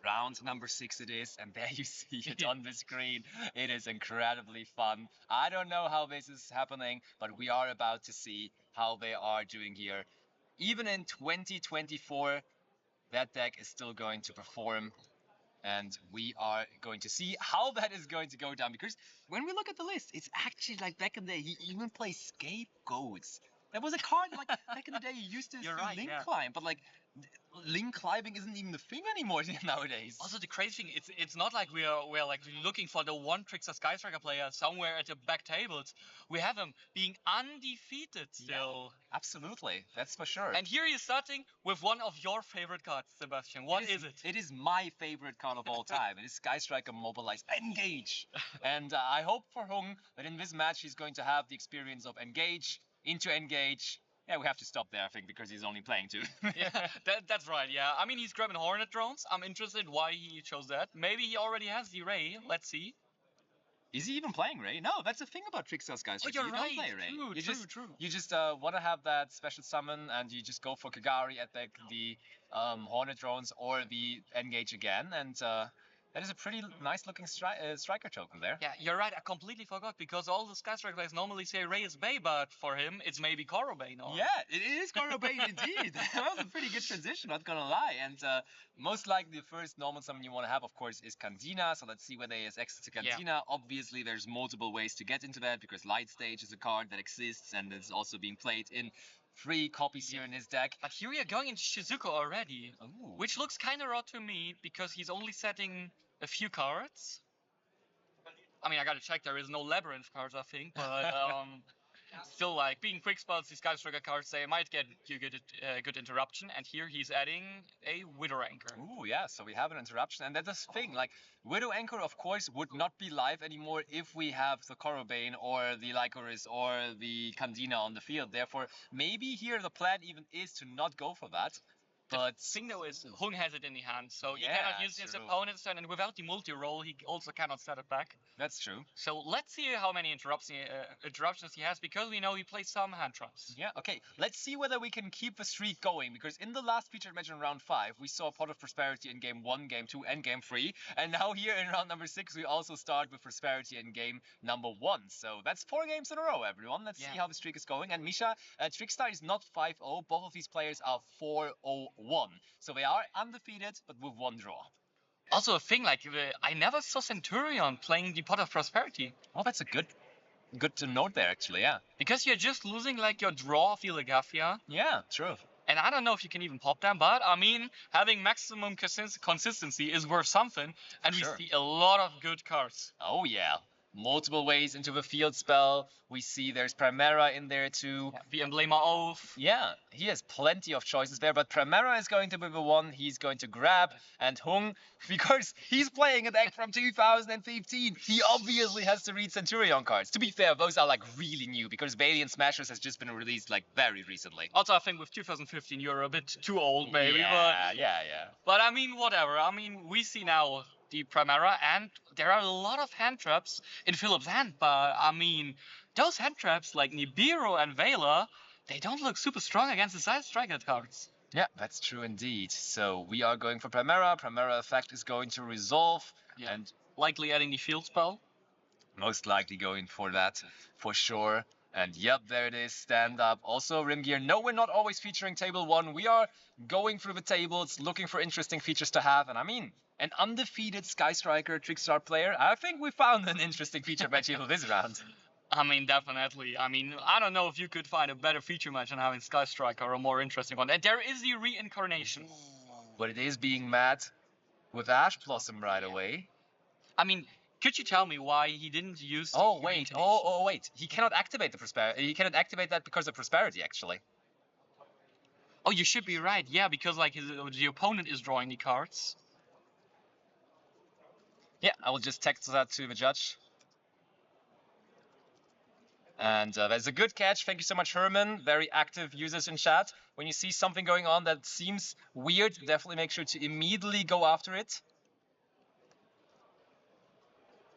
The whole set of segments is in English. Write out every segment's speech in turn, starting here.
Round number 6 it is, and there you see it on the screen. It is incredibly fun. I don't know how this is happening, but we are about to see how they are doing here. Even in 2024, that deck is still going to perform, and we are going to see how that is going to go down. Because when we look at the list, it's actually like back in the day, he even plays Scapegoats. That was a card like back in the day you used to You're do right, link yeah. climb, but like link climbing isn't even the thing anymore nowadays. Also, the crazy thing, it's not like we're like looking for the one Trickster Sky Striker player somewhere at the back tables. We have him being undefeated still. Yeah, absolutely, that's for sure. And here he's starting with one of your favorite cards, Sebastian. What is it? It is my favorite card of all time. It is Sky Striker Mobilize Engage. And I hope for Hung that in this match he's going to have the experience of Engage into Engage. Yeah, we have to stop there, I think, because he's only playing 2. Yeah, that's right, yeah. I mean, he's grabbing Hornet drones. I'm interested why he chose that. Maybe he already has the Ray. Let's see. Is he even playing Ray? No, that's the thing about Trickstars, guys. Oh, you're you right. don't play Ray. True. You just want to have that special summon, and you just go for Kagari at the Hornet drones or the Engage again, and that is a pretty nice looking striker token there. Yeah, you're right. I completely forgot because all the Sky Strike players normally say Ray is Bay, but for him it's maybe Korobane. Or... Yeah, it is Korobane indeed. That was a pretty good transition, not gonna lie. And most likely the first normal summon you want to have, of course, is Cantina. So let's see whether he has access to Cantina. Yeah. Obviously, there's multiple ways to get into that because Light Stage is a card that exists and is also being played in 3 copies here in his deck. But here we are going into Shizuko already, Ooh. Which looks kind of odd to me because he's only setting a few cards. I mean, I gotta check. There is no Labyrinth cards, I think, but still, like being quick spots, these Sky Striker cards, they might get you good interruption. And here he's adding a Widow Anchor. Ooh, yeah. So we have an interruption, and that's the thing. Like Widow Anchor, of course, would not be live anymore if we have the Korobane or the Lycoris or the Candina on the field. Therefore, maybe here the plan even is to not go for that. But the thing though is, Hung has it in the hand, so he cannot use his opponent's turn, and without the multi-roll, he also cannot set it back. That's true. So let's see how many interruptions he has, because we know he plays some hand traps. Yeah, okay. Let's see whether we can keep the streak going, because in the last featured match in round 5, we saw Pot of Prosperity in game 1, game 2, and game 3. And now here in round number 6, we also start with Prosperity in game number 1. So that's 4 games in a row, everyone. Let's see how the streak is going. And Misha, Trickstar is not 5-0. Both of these players are 4-0. So they are undefeated, but with 1 draw. Also a thing, like, I never saw CENTUR-ION playing the Pot of Prosperity. Oh, that's a good to note there, actually, yeah. Because you're just losing, like, your draw of the Legafia. Yeah, true. And I don't know if you can even pop them, but, I mean, having maximum consistency is worth something. And we see a lot of good cards. Oh, yeah. Multiple ways into the field spell. We see there's Primera in there too. Yeah, the Emblema Oath. Yeah, he has plenty of choices there, but Primera is going to be the one he's going to grab. And Hung, because he's playing a deck from 2015, he obviously has to read CENTUR-ION cards. To be fair, those are like really new, because Valiant Smashers has just been released like very recently. Also, I think with 2015 you're a bit too old maybe. Yeah, but, yeah. But I mean, whatever. I mean, we see now the Primera, and there are a lot of hand traps in Philipp's hand, but I mean, those hand traps like Nibiru and Vela, they don't look super strong against the side striker cards. Yeah, that's true indeed. So we are going for Primera. Primera effect is going to resolve, and likely adding the field spell. Most likely going for that, for sure. And yep, there it is, stand up. Also, Rim Gear, no, we're not always featuring table 1. We are going through the tables, looking for interesting features to have. And I mean, an undefeated Sky Striker Trickstar player, I think we found an interesting feature match here for this round. I mean, definitely. I mean, I don't know if you could find a better feature match than having Sky Striker, or a more interesting one. And there is the reincarnation. But it is being mad with Ash Blossom right away. I mean, could you tell me why he didn't use the wait. He cannot activate the Prosperity. He cannot activate that because of Prosperity, actually. Oh, you should be right. Yeah, because like the opponent is drawing the cards. Yeah, I will just text that to the judge. And there's a good catch. Thank you so much, Herman. Very active users in chat. When you see something going on that seems weird, definitely make sure to immediately go after it.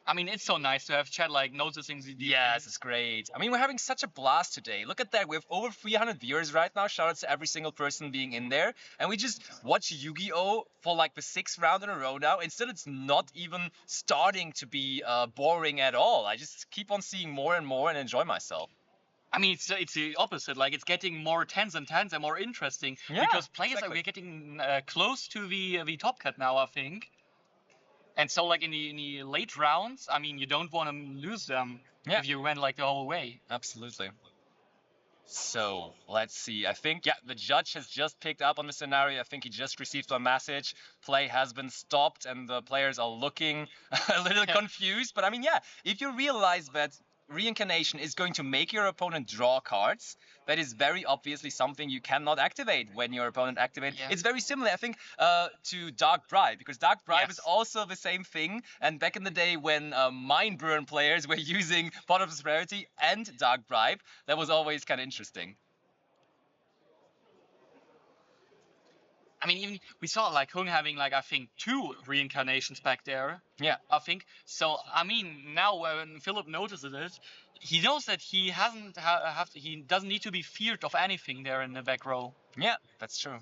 I mean, it's so nice to have chat like noticing the Yes, it's great. I mean, we're having such a blast today. Look at that. We have over 300 viewers right now. Shout out to every single person being in there. And we just watch Yu-Gi-Oh! For like the 6th round in a row now. And still, it's not even starting to be boring at all. I just keep on seeing more and more and enjoy myself. I mean, it's the opposite. Like it's getting more tense and more interesting Yeah, because players exactly. we're getting close to the top cut now, I think. And so like in the late rounds, I mean, you don't want to lose them Yeah. if you went like the whole way. Absolutely. So let's see. I think, yeah, the judge has just picked up on the scenario. I think he just received a message. Play has been stopped, and the players are looking a little confused. But I mean, yeah, if you realize that reincarnation is going to make your opponent draw cards, that is very obviously something you cannot activate when your opponent activates. Yeah. It's very similar, I think, to Dark Bribe, because Dark Bribe Yes. is also the same thing. And back in the day when Mind Burn players were using Pot of Prosperity and Dark Bribe, that was always kind of interesting. I mean, even we saw like Hung having like I think 2 reincarnations back there. Yeah. I think so. I mean, now when Philipp notices it, he knows that he hasn't he doesn't need to be feared of anything there in the back row. Yeah, that's true.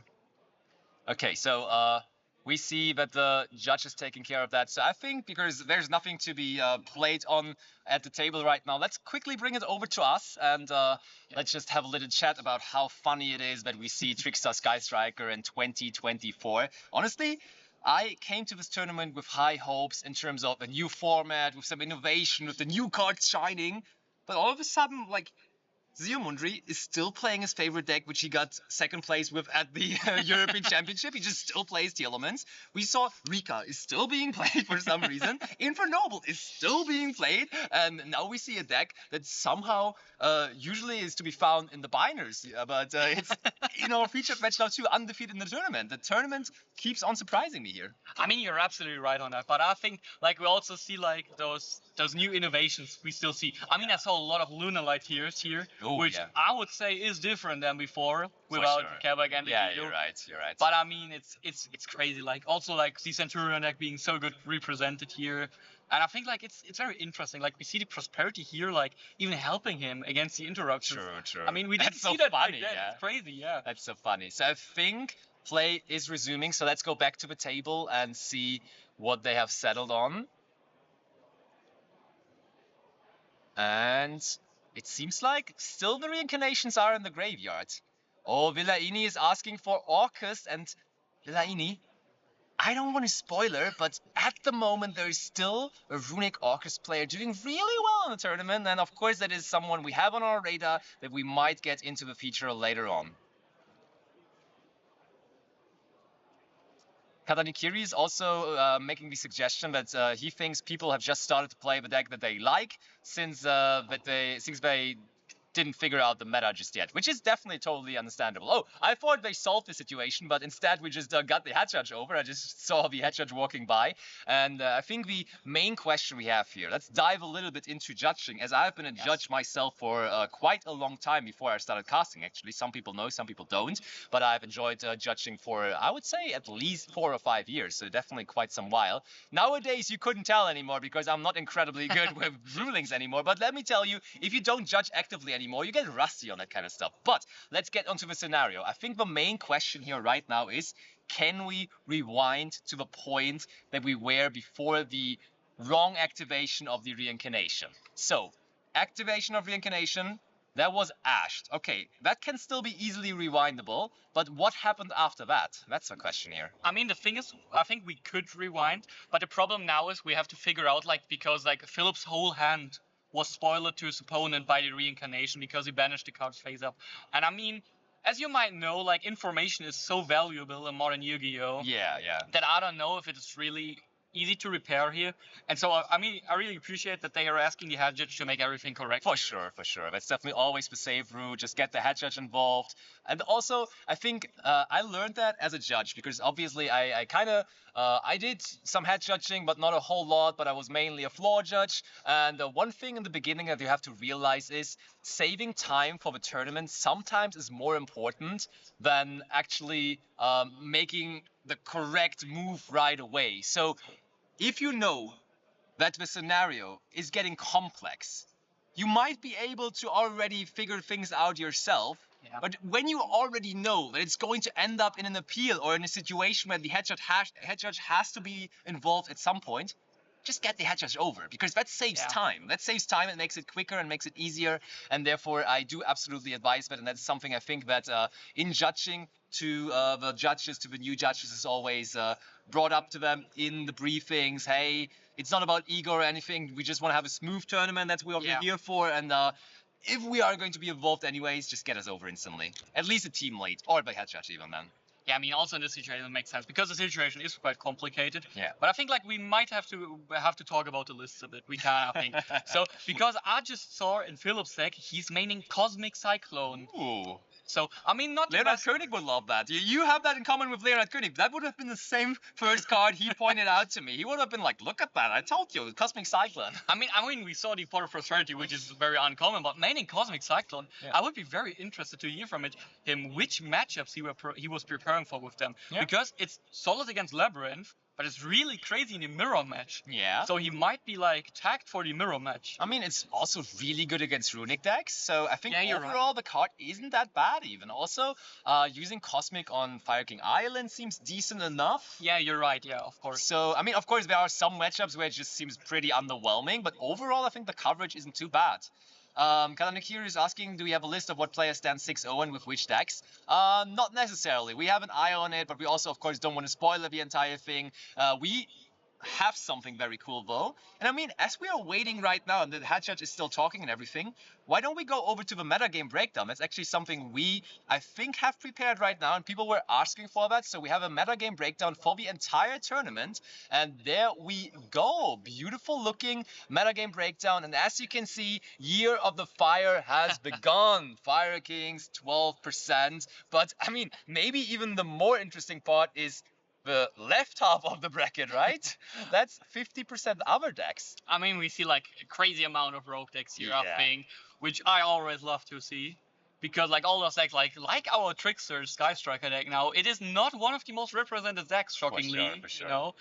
Okay, so we see that the judge is taking care of that. So I think because there's nothing to be played on at the table right now, let's quickly bring it over to us and let's just have a little chat about how funny it is that we see TRICKSTAR Sky Striker in 2024. Honestly, I came to this tournament with high hopes in terms of a new format, with some innovation, with the new cards shining. But all of a sudden, like, Zio Mundry is still playing his favorite deck, which he got second place with at the European Championship. He just still plays the elements. We saw Rika is still being played for some reason. Infernoble is still being played. And now we see a deck that somehow usually is to be found in the binders. But it's, featured match now 2, undefeated in the tournament. The tournament keeps on surprising me here. I mean, you're absolutely right on that. But I think like we also see like those new innovations we still see. I mean, I saw a lot of Lunar Light Tears here. Oh, which yeah. I would say is different than before without sure. Quach and the Yeah, Yu. you're right. But I mean, it's crazy. Like also like the CENTUR-ION deck being so good represented here, and I think like it's very interesting. Like we see the prosperity here, like even helping him against the interruptions. True. I mean, we didn't That's so see that funny, back then. yeah. It's crazy, yeah. That's so funny. So I think play is resuming. So let's go back to the table and see what they have settled on. And it seems like still the reincarnations are in the graveyard. Oh, Villaini is asking for Orcus, and Villaini, I don't want to spoiler, but at the moment there is still a Runic Orcus player doing really well in the tournament, and of course that is someone we have on our radar that we might get into the feature later on. Katanikiri is also making the suggestion that he thinks people have just started to play the deck that they like since they didn't figure out the meta just yet, which is definitely totally understandable. Oh, I thought they solved the situation, but instead we just got the head judge over. I just saw the head judge walking by. And I think the main question we have here, let's dive a little bit into judging, as I've been a judge myself for quite a long time before I started casting, actually. Some people know, some people don't, but I've enjoyed judging for, I would say, at least 4 or 5 years, so definitely quite some while. Nowadays, you couldn't tell anymore because I'm not incredibly good with rulings anymore, but let me tell you, if you don't judge actively anymore, you get rusty on that kind of stuff. But let's get onto the scenario. I think the main question here right now is, can we rewind to the point that we were before the wrong activation of the reincarnation? So, activation of reincarnation, that was ashed. Okay, that can still be easily rewindable, but what happened after that? That's the question here. I mean, the thing is, I think we could rewind, but the problem now is we have to figure out, like, because, like, Philipp's whole hand was spoiled to his opponent by the reincarnation because he banished the cards face up. And I mean, as you might know, like, information is so valuable in modern Yu-Gi-Oh! Yeah. That I don't know if it's really easy to repair here. And so, I mean, I really appreciate that they are asking the head judge to make everything correct. For sure. That's definitely always the safe route. Just get the head judge involved. And also, I think I learned that as a judge because obviously I did some head judging, but not a whole lot, but I was mainly a floor judge. And one thing in the beginning that you have to realize is saving time for the tournament sometimes is more important than actually making the correct move right away. So if you know that the scenario is getting complex. You might be able to already figure things out yourself, Yeah. but when you already know that it's going to end up in an appeal or in a situation where the head judge has to be involved at some point, just get the head judge over, because that saves Yeah. time. That saves time and makes it quicker and makes it easier. And therefore, I do absolutely advise that. And that's something I think that in judging to the judges, to the new judges, is always brought up to them in the briefings. Hey, it's not about ego or anything. We just want to have a smooth tournament. That's what we're here for. And if we are going to be involved anyways, just get us over instantly. At least a team lead or the head judge even then. Yeah, I mean, also in this situation, it makes sense because the situation is quite complicated. Yeah. But I think like we might have to talk about the lists a bit. We can, I think. So because I just saw in Philipp's deck, he's maining Cosmic Cyclone. Ooh. So I mean, not the Leonard best. Koenig would love that. You have that in common with Leonard Koenig. That would have been the same first card he pointed out to me. He would have been like, look at that. I told you, Cosmic Cyclone. I mean, we saw the Pot of Prosperity, which is very uncommon, but maining Cosmic Cyclone, I would be very interested to hear from him which matchups he was preparing for with them. Yeah. Because it's solid against Labyrinth, but it's really crazy in the mirror match. Yeah. So he might be like tagged for the mirror match. I mean, it's also really good against runic decks. So I think Yeah, overall the card isn't that bad even. Also, using Cosmic on Fire King Island seems decent enough. Yeah, you're right. Yeah, of course. So, I mean, of course, there are some matchups where it just seems pretty underwhelming, but overall, I think the coverage isn't too bad. Kalanakir is asking, do we have a list of what players stand 6-0 and with which decks? Not necessarily. We have an eye on it, but we also, of course, don't want to spoil the entire thing. We have something very cool, though. And I mean, as we are waiting right now, and the head judge is still talking and everything, why don't we go over to the metagame breakdown? That's actually something we, I think, have prepared right now, and people were asking for that. So we have a metagame breakdown for the entire tournament, and there we go. Beautiful looking metagame breakdown. And as you can see, Year of the Fire has begun. Fire Kings, 12%. But I mean, maybe even the more interesting part is the left half of the bracket, right? That's 50% other decks. I mean, we see like a crazy amount of rogue decks here, Yeah. I think, which I always love to see. Because like all those decks, like our Trickster Sky Striker deck now, it is not one of the most represented decks, shockingly. For sure. You know,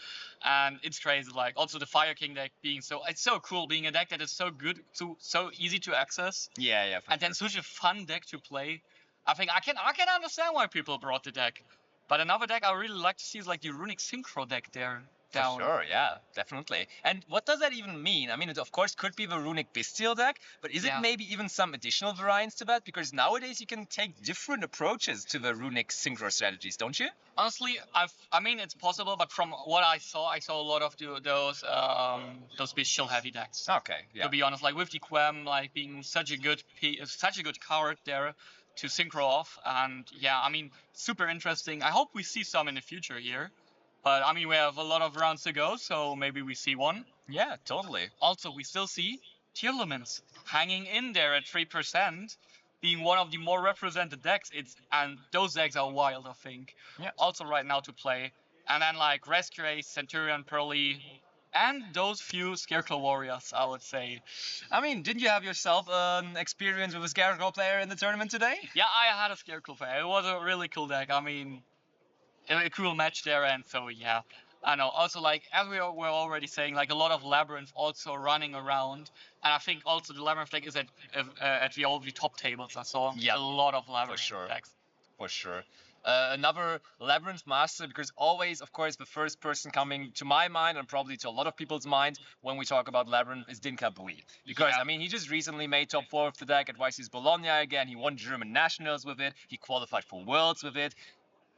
and it's crazy. Like also the Fire King deck being it's so cool being a deck that is so good, so easy to access. Yeah. And then such a fun deck to play. I think I can understand why people brought the deck. But another deck I really like to see is like the Runic Synchro deck there. Down. For sure, yeah, definitely. And what does that even mean? I mean, it of course could be the Runic Bestial deck, but is it maybe even some additional variants to that? Because nowadays you can take different approaches to the Runic Synchro strategies, don't you? Honestly, I mean, it's possible, but from what I saw a lot of those bestial heavy decks. Okay, yeah. To be honest, like with the Quem, like being such a good card there to synchro off, and yeah, I mean, super interesting. I hope we see some in the future here. But I mean, we have a lot of rounds to go, so maybe we see one. Yeah, totally. Also, we still see Tearlaments hanging in there at 3%, being one of the more represented decks. And those decks are wild, I think. Yeah. Also right now to play. And then like Rescue Ace, Centurion, Pearly, and those few Scarecrow Warriors, I would say. I mean, didn't you have yourself an experience with a Scarecrow player in the tournament today? Yeah, I had a Scarecrow player. It was a really cool deck. I mean, a cool match there, and so yeah. I know. Also, like as we were already saying, like a lot of Labyrinth also running around, and I think also the Labyrinth deck is at all the top tables. I saw a lot of Labyrinth decks. For sure. Another Labyrinth master, because always, of course, the first person coming to my mind and probably to a lot of people's mind when we talk about Labyrinth is Dinka Bui. Because, I mean, he just recently made top 4 of the deck at YC's Bologna again. He won German Nationals with it. He qualified for Worlds with it.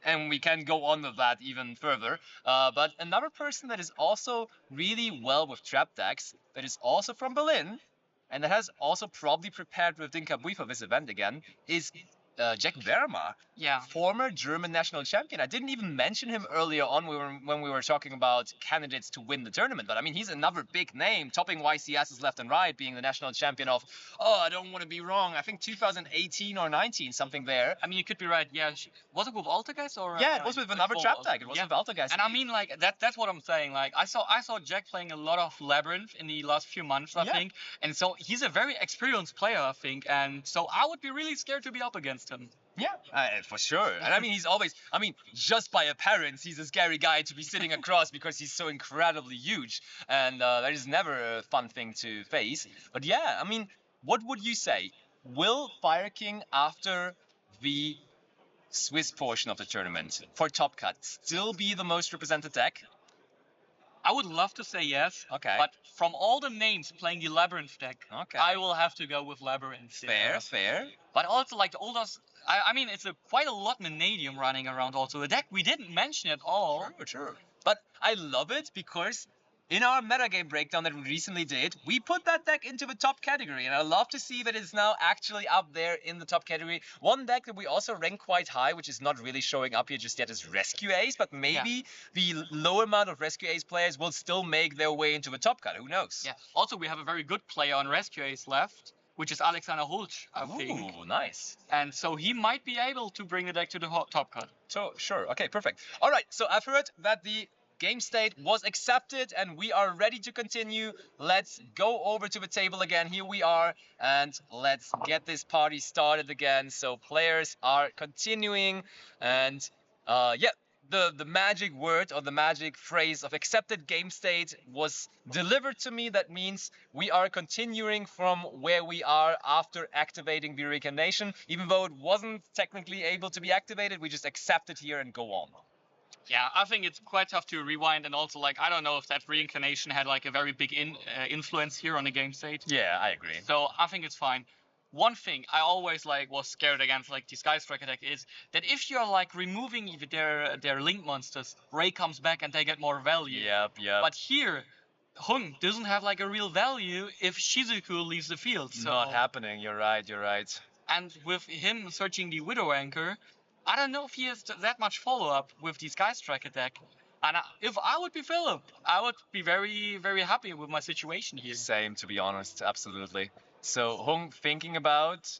And we can go on with that even further. But another person that is also really well with trap decks, that is also from Berlin, and that has also probably prepared with Dinka Bui for this event again, is Jack Verma, former German national champion. I didn't even mention him earlier on when we were talking about candidates to win the tournament. But I mean, he's another big name, topping YCS's left and right, being the national champion of, I don't want to be wrong, I think 2018 or 19, something there. I mean, you could be right. Yeah, was it with Altergeist or? Yeah, it was with another trap deck. It was with Altergeist. And I mean, like that's what I'm saying. Like I saw Jack playing a lot of Labyrinth in the last few months, I think, and so he's a very experienced player, I think, and so I would be really scared to be up against him. Yeah, for sure. And I mean, he's always, I mean, just by appearance, he's a scary guy to be sitting across because he's so incredibly huge. And that is never a fun thing to face. But yeah, I mean, what would you say? Will Fire King, after the Swiss portion of the tournament for Top Cut, still be the most represented deck? I would love to say yes. Okay. But from all the names playing the Labyrinth deck, Okay. I will have to go with Labyrinth. Fair, fair. But also, like, all those. I mean, it's quite a lot Vanadium running around also. A deck we didn't mention at all. True, true. But I love it because in our metagame breakdown that we recently did, we put that deck into the top category, and I love to see that it's now actually up there in the top category. One deck that we also rank quite high, which is not really showing up here just yet, is Rescue Ace, but maybe the low amount of Rescue Ace players will still make their way into the top cut. Who knows? Yeah. Also, we have a very good player on Rescue Ace left, which is Alexander Holch, I think. Ooh, nice. And so he might be able to bring the deck to the top cut. So, sure. Okay, perfect. All right, so I've heard that the game state was accepted and we are ready to continue. Let's go over to the table again. Here we are, and let's get this party started again. So players are continuing, and yeah, the magic word or the magic phrase of accepted game state was delivered to me. That means we are continuing from where we are after activating the reincarnation. Even though it wasn't technically able to be activated, we just accept it here and go on. Yeah, I think it's quite tough to rewind, and also, like, I don't know if that reincarnation had like a very big influence here on the game state. Yeah, I agree. So I think it's fine. One thing I always like was scared against like the Sky Striker deck is that if you're like removing their link monsters, Ray comes back and they get more value. Yep, yep. But here, Hung doesn't have like a real value if Shizuku leaves the field. So. Not happening. You're right. You're right. And with him searching the Widow Anchor, I don't know if he has that much follow-up with the Sky Striker deck. And if I would be Philipp, I would be very, very happy with my situation here. Same, to be honest, absolutely. So Hung thinking about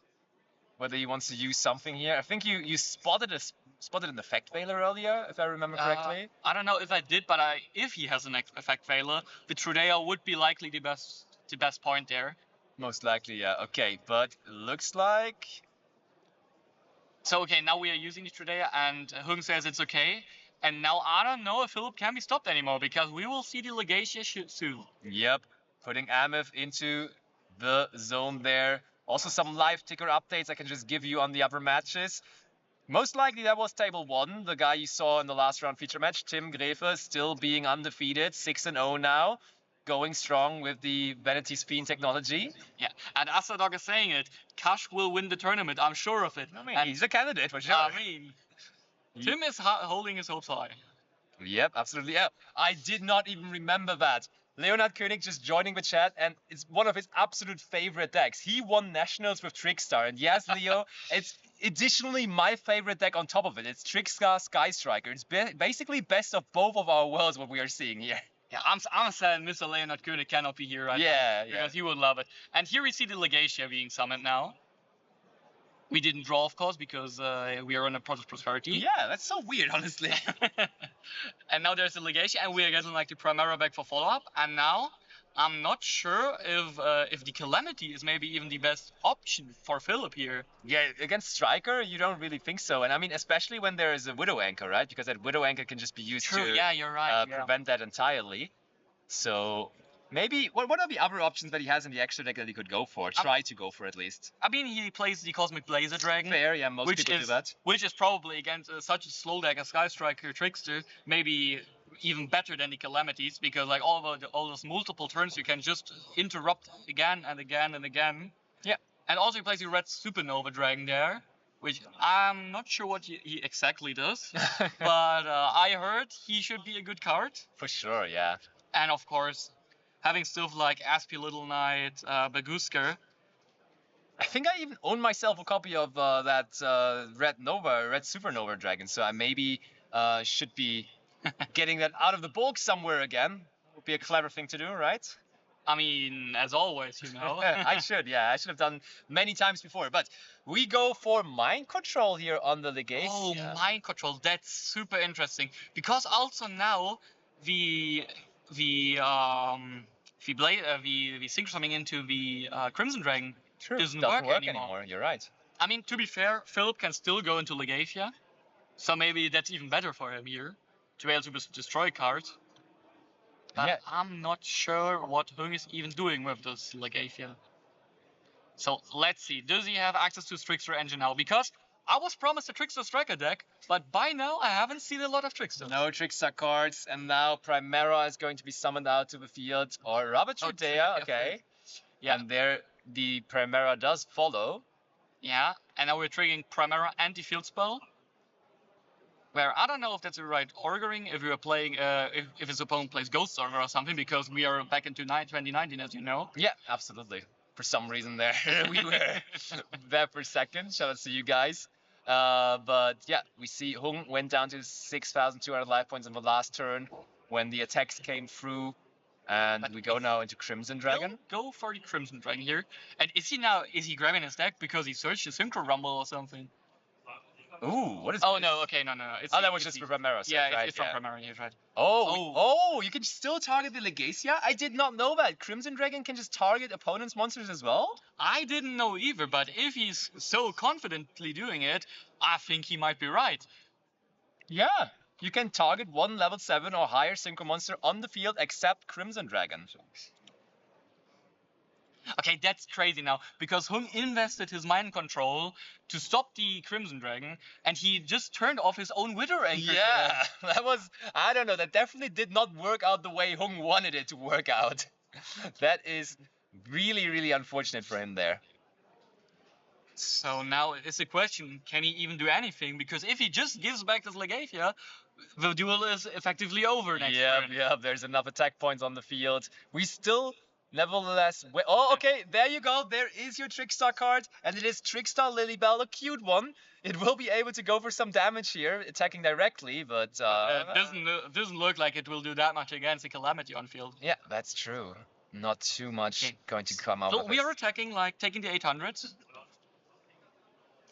whether he wants to use something here. I think you spotted an effect veiler earlier, if I remember correctly. I don't know if I did, but if he has an effect veiler, the Trudea would be likely the best point there. Most likely, yeah. Okay, but looks like. So, okay, now we are using the Trudea, and Hung says it's okay. And now I don't know if Philipp can be stopped anymore, because we will see the Legacia soon. Yep, putting Ameth into the zone there. Also some live ticker updates I can just give you on the other matches. Most likely that was table 1, the guy you saw in the last round feature match, Tim Grefe, still being undefeated, 6-0 now. Going strong with the Vanity's Fiend technology. Yeah, and Asadog is saying it. Kash will win the tournament, I'm sure of it. I mean, he's a candidate for sure. I mean, Tim is holding his hopes high. Yep, absolutely. Yeah, I did not even remember that. Leonard Koenig just joining the chat, and it's one of his absolute favorite decks. He won nationals with TRICKSTAR, and yes, Leo, it's additionally my favorite deck on top of it. It's TRICKSTAR Sky Striker. It's basically best of both of our worlds, what we are seeing here. Yeah, I'm sad Mr. Leonard Koenig cannot be here right now. Because he would love it. And here we see the Legacia being summoned now. We didn't draw, of course, because we are on a Project Prosperity. Yeah, that's so weird, honestly. And now there's the Legacia, and we are getting like the Primera back for follow-up. And now, I'm not sure if the Calamity is maybe even the best option for Philipp here. Yeah, against Striker, you don't really think so. And I mean, especially when there is a Widow Anchor, right? Because that Widow Anchor can just be used to yeah, you're right. prevent that entirely. So maybe, what are the other options that he has in the extra deck that he could go for? Try to go for at least. I mean, he plays the Cosmic Blazer Dragon. Fair, yeah, most people do that. Which is probably against such a slow deck as Sky Striker Trickster, maybe even better than the Calamities, because like all those multiple turns you can just interrupt again and again and again. Yeah. And also he plays the Red Supernova Dragon there, which I'm not sure what he exactly does, but I heard he should be a good card. For sure, yeah. And of course, having stuff like Aspie Little Knight, Bagusker. I think I even own myself a copy of that Red Supernova Dragon, so I maybe should be getting that out of the bulk somewhere again. Would be a clever thing to do, right? I mean, as always, you know. I should have done many times before. But we go for Mind Control here on the Legacia. Oh, Mind Control, that's super interesting. Because also now the Synchro Summing into the Crimson Dragon doesn't work anymore. You're right. I mean, to be fair, Philipp can still go into Legacia, so maybe that's even better for him here to be able to destroy cards. But Yeah. I'm not sure what Hung is even doing with this Legacia. So let's see. Does he have access to Trickster Engine now? Because I was promised a Trickster Striker deck, but by now I haven't seen a lot of Trickster. No Trickstar cards, and now Primera is going to be summoned out to the field, or Robert Oh, Trudea, okay. Yeah. And there the Primera does follow. Yeah, and now we're triggering Primera anti-field spell. Where I don't know if that's the right ordering, if we are playing, if his opponent plays Ghost Stalker or something, because we are back into 2019, as you know. Yeah, absolutely. For some reason there, we were there for a second. Shout out to you guys. But yeah, we see Hung went down to 6,200 life points in the last turn when the attacks came through. And But we go now into Crimson Dragon. Go for the Crimson Dragon here. And is he grabbing his deck because he searched the Synchro Rumble or something? Ooh, what is Oh this? no, okay, no. It's Oh, that was just for Primera. Yeah, right? it's from Primera, yeah, right. Oh, you can still target the Legacia? I did not know that. Crimson Dragon can just target opponents' monsters as well? I didn't know either, but if he's so confidently doing it, I think he might be right. Yeah. You can target one level 7 or higher synchro monster on the field except Crimson Dragon. Okay, that's crazy now, because Hung invested his mind control to stop the Crimson Dragon, and he just turned off his own Wither Anchor. Yeah, that was, I don't know, that definitely did not work out the way Hung wanted it to work out. That is really, really unfortunate for him there. So now it's a question, can he even do anything? Because if he just gives back this Legacia, the duel is effectively over next turn. Yeah, there's enough attack points on the field. We still, nevertheless, oh, okay, there you go. There is your Trickstar card, and it is Trickstar Lilybell, a cute one. It will be able to go for some damage here, attacking directly, but... doesn't look like it will do that much against the Calamity on field. Yeah, that's true. Not too much going to come out So of we it. are attacking, like, taking the 800s.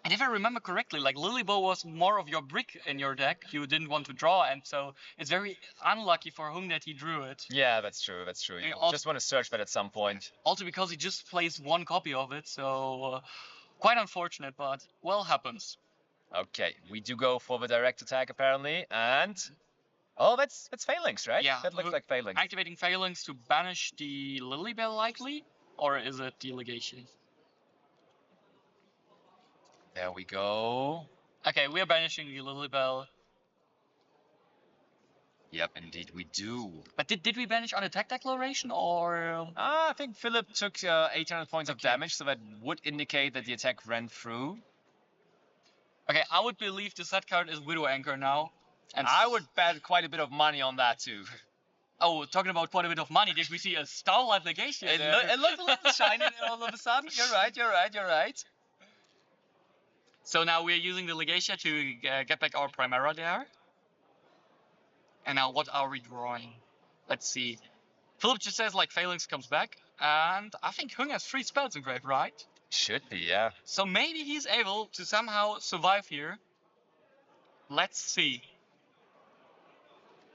And if I remember correctly, like, Lilybell was more of your brick in your deck you didn't want to draw, and so it's very unlucky for Hung that he drew it. Yeah, that's true, that's true. You just want to search that at some point. Also because he just plays one copy of it, so quite unfortunate, but well, happens. Okay, we do go for the direct attack apparently, and... Oh, that's Phalanx, right? Yeah. That looks like Phalanx. Activating Phalanx to banish the Lilybell, likely? Or is it the Legation? There we go. Okay, we are banishing the Lilybell. Yep, indeed we do. But did we banish on attack declaration, or...? I think Philipp took 800 points of damage, so that would indicate that the attack ran through. Okay, I would believe the set card is Widow Anchor now. And I would bet quite a bit of money on that too. Oh, talking about quite a bit of money, did we see a Starlight Legation It there? looked a little shiny all of a sudden. You're right. So now we're using the Legacia to get back our Primera there. And now what are we drawing? Let's see. Philipp just says like Phalanx comes back, and I think Hung has 3 spells engraved, right? Should be, yeah. So maybe he's able to somehow survive here. Let's see.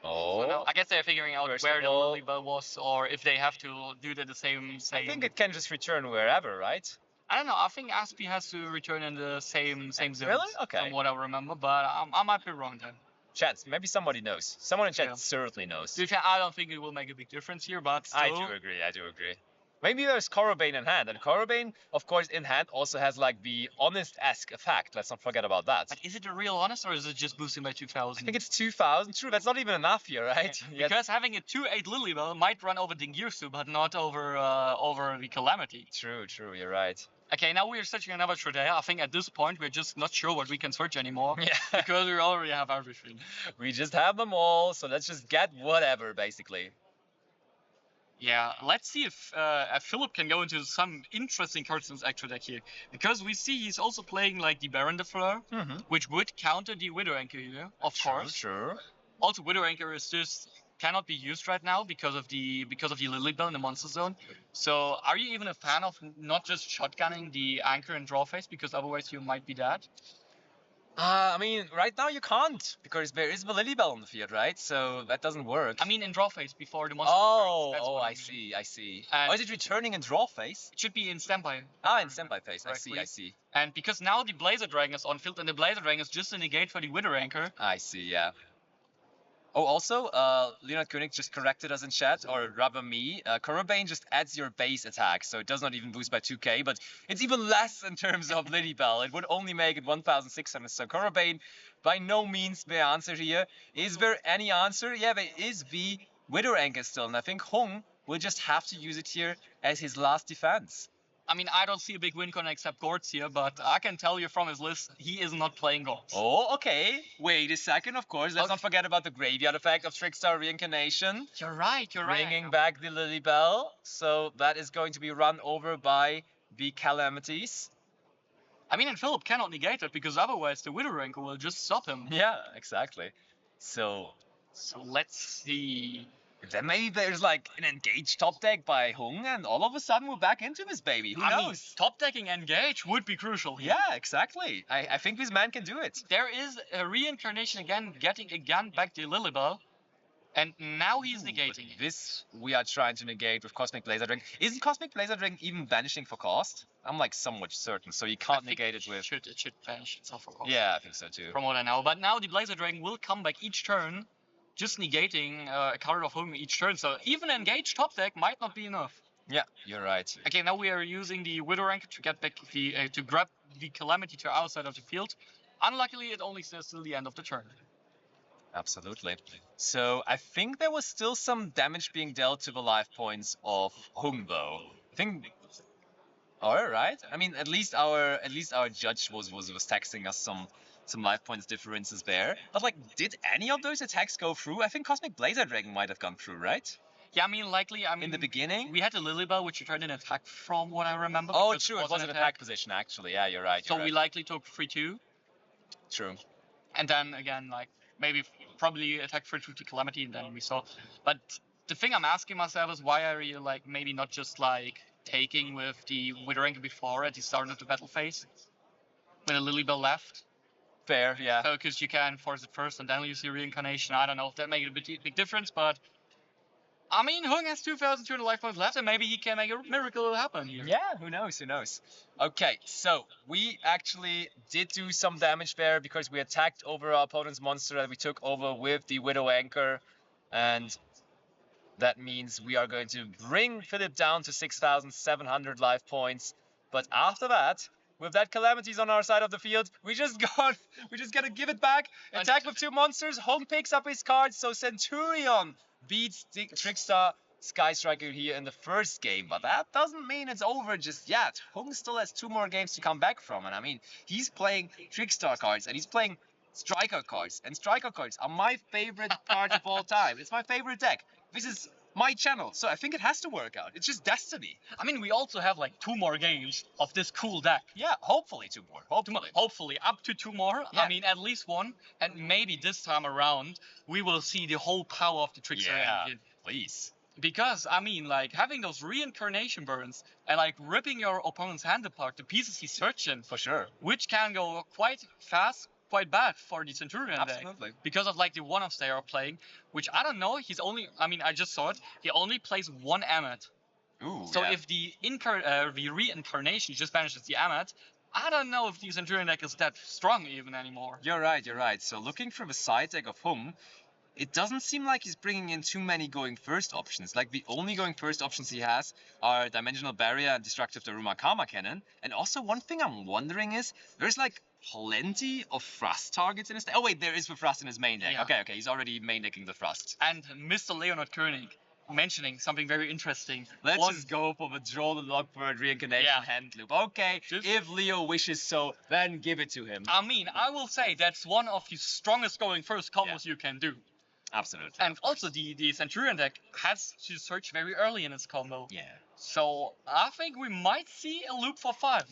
Oh. So now, I guess they're figuring out First where of the all- Lilybell was, or if they have to do the same. I think it can just return wherever, right? I don't know. I think Aspie has to return in the same zone. Really? Okay. From what I remember, but I might be wrong then. Chat, maybe somebody knows. Someone in chat Yeah. certainly knows. To be fair, I don't think it will make a big difference here, but still, I do agree. Maybe there's Corobane in hand, and Corobane, of course, in hand also has like the honest-esque effect. Let's not forget about that. But is it a real honest, or is it just boosting by 2,000? I think it's 2,000. True, that's not even enough here, right? Yeah, because having a 2/8 Lilybell might run over Dingirsu, but not over over the Calamity. True, you're right. Okay, now we're searching another Trodea. I think at this point we're just not sure what we can search anymore. Yeah. Because we already have everything. We just have them all, so let's just get whatever, basically. Yeah, let's see if Philipp can go into some interesting cards in his extra deck here. Because we see he's also playing like the Baron de Fleur, which would counter the Widow Anchor here, of course. Sure. Also, Widow Anchor is just cannot be used right now because of the Lilybell in the monster zone. So, are you even a fan of not just shotgunning the Anchor and draw phase, because otherwise you might be dead? I mean, right now you can't, because there is the Lily Bell on the field, right? So that doesn't work. I mean, in draw phase before the monster Oh, returns, that's oh, what I mean. see, I see. And- Or is it returning in draw phase? It should be in standby. Ah, in standby phase. I see, Correctly. I see. And because now the Blazer Dragon is on field, and the Blazer Dragon is just a negate for the Wither Anchor. I see, yeah. Oh, also, Leonard König just corrected us in chat, or rather me. Corobane just adds your base attack, so it does not even boost by 2k, but it's even less in terms of Lily Bell. It would only make it 1,600. So Corobane, by no means the answer here. Is there any answer? Yeah, there is the Wither Anchor still, and I think Hung will just have to use it here as his last defense. I mean, I don't see a big win con except Gords here, but I can tell you from his list, he is not playing Gords. Oh, okay. Wait a second, of course. Let's not forget about the graveyard effect of Trickstar Reincarnation. You're right, you're right. Bringing back the Lily Bell. So that is going to be run over by the Calamities. I mean, and Philipp cannot negate it, because otherwise the Wither Anchor will just stop him. Yeah, exactly. So let's see. then maybe there's like an engaged top deck by Hung, and all of a sudden we're back into this baby. Who I mean, knows? top decking Engage would be crucial here. Yeah, exactly. I think this man can do it. There is a reincarnation again, getting again back the Lilybell. And now he's negating it. This we are trying to negate with Cosmic Blazer Dragon. Isn't Cosmic Blazer Dragon even vanishing for cost? I'm like somewhat certain, so you can't negate it with. It should vanish itself for cost. Yeah, I think so too. From what I know. But now the Blazer Dragon will come back each turn, just negating a card of Hung each turn. So even engaged top deck might not be enough. Yeah, you're right. Okay, now we are using the Wither Anchor to get back the to grab the Calamity to outside of the field. Unluckily, it only says till the end of the turn. Absolutely. So I think there was still some damage being dealt to the life points of Hung though. I think. All right. I mean, at least our judge was texting us some life points differences there. But like, did any of those attacks go through? I think Cosmic Blazer Dragon might have gone through, right? Yeah, I mean, likely. I mean, in the beginning, we had the Lilybell, which returned an attack from what I remember. Oh, true. It was an attack position actually. Yeah, you're right. So we likely took 3-2. True. And then again, like maybe probably attack 3-2 to Calamity, and then we saw. But the thing I'm asking myself is, why are you like maybe not just like taking with the Wither Anchor before at the start of the battle phase when the Lilybell left? Fair, yeah. So because you can force it first and then use your reincarnation. I don't know if that makes a big difference, but I mean, Hung has 2,200 life points left, and maybe he can make a miracle happen here. Yeah, who knows, who knows. Okay, so we actually did do some damage there because we attacked over our opponent's monster that we took over with the Widow Anchor, and that means we are going to bring Philipp down to 6,700 life points. But after that, with that Calamities on our side of the field, we just gotta give it back. Attack with two monsters. Hung picks up his cards, so CENTUR-ION beats Trickstar Sky Striker here in the first game, but that doesn't mean it's over just yet. Hung still has 2 more games to come back from, and I mean, he's playing Trickstar cards and he's playing Striker cards, and Striker cards are my favorite cards of all time. It's my favorite deck. This is my channel, so I think it has to work out. It's just destiny. I mean, we also have like 2 more games of this cool deck. Yeah, hopefully 2 more. Hopefully up to 2 more. Yeah. I mean, at least 1, and maybe this time around we will see the whole power of the Trickstar engine. Please. Because I mean, like having those reincarnation burns and like ripping your opponent's hand apart, the pieces he's searching, For sure. which can go quite fast, quite bad for the Centurion deck. Absolutely. Because of like the one-offs they are playing, which I don't know. He's only, I mean, I just saw it. He only plays 1 Emmet. Ooh, So yeah. if the reincarnation just banishes the Emmet, I don't know if the Centurion deck is that strong even anymore. You're right, you're right. So looking for the side deck of Hung, it doesn't seem like he's bringing in too many going first options. Like, the only going first options he has are Dimensional Barrier and Destructive Daruma Karma Cannon. And also, one thing I'm wondering is, there's like plenty of Thrust targets in his deck. Oh wait, there is the Thrust in his main deck. Yeah. Okay, he's already main decking the Thrust. And Mr. Leonard König mentioning something very interesting. Let's just go for the Draw the Lockbird Reincarnation Yeah. hand loop. Okay, Just- if Leo wishes so, then give it to him. I mean, I will say that's one of the strongest going first combos you can do. Absolutely. And also the Centurion deck has to search very early in its combo. Yeah. So I think we might see a loop for 5.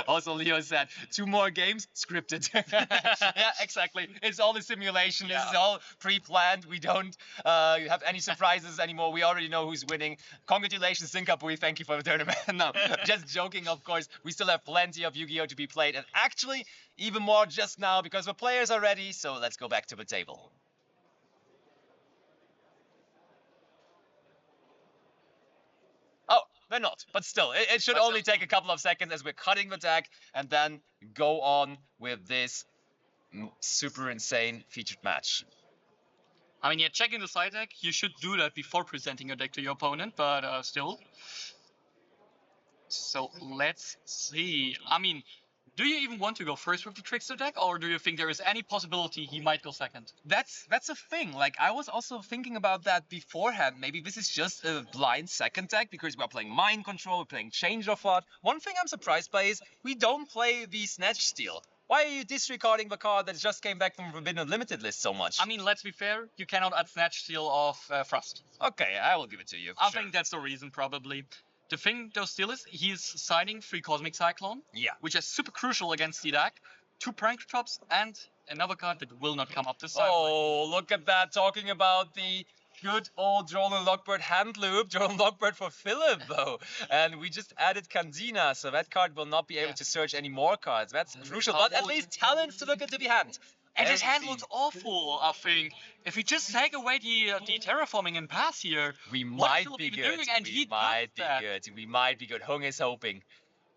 Also, Leo said 2 more games scripted. Yeah, exactly. It's all a simulation. This is all pre-planned. We don't have any surprises anymore. We already know who's winning. Congratulations, Singapore. Thank you for the tournament. No, just joking, of course. We still have plenty of Yu-Gi-Oh! To be played, and actually even more just now because the players are ready. So let's go back to the table. Oh, they're not. But still, it should only take a couple of seconds as we're cutting the deck and then go on with this super insane featured match. I mean, yeah, checking the side deck, you should do that before presenting your deck to your opponent, but still. So let's see. I mean, do you even want to go first with the Trickster deck, or do you think there is any possibility he might go second? That's a thing. Like, I was also thinking about that beforehand. Maybe this is just a blind second deck because we're playing Mind Control, we're playing Change of Thought. One thing I'm surprised by is we don't play the Snatch Steal. Why are you disregarding the card that just came back from Forbidden Unlimited list so much? I mean, let's be fair, you cannot add Snatch Steal of Frost. Okay, I will give it to you. I think that's the reason, probably. The thing, though, still is, he's signing 3 Cosmic Cyclone. Yeah. Which is super crucial against the deck. 2 Prank Drops and another card that will not come up this time. Oh, look at that. Talking about the good old Droll Lockbird hand loop. Droll Lockbird for Philipp, though. And we just added Candina, so that card will not be able to search any more cards. That's crucial, but at least talents to look into the hand. And his hand looks awful, I think. If we just take away the terraforming and pass here, we what might Philipp be even good. doing? And We he might be does that. good. We might be good. Hung is hoping.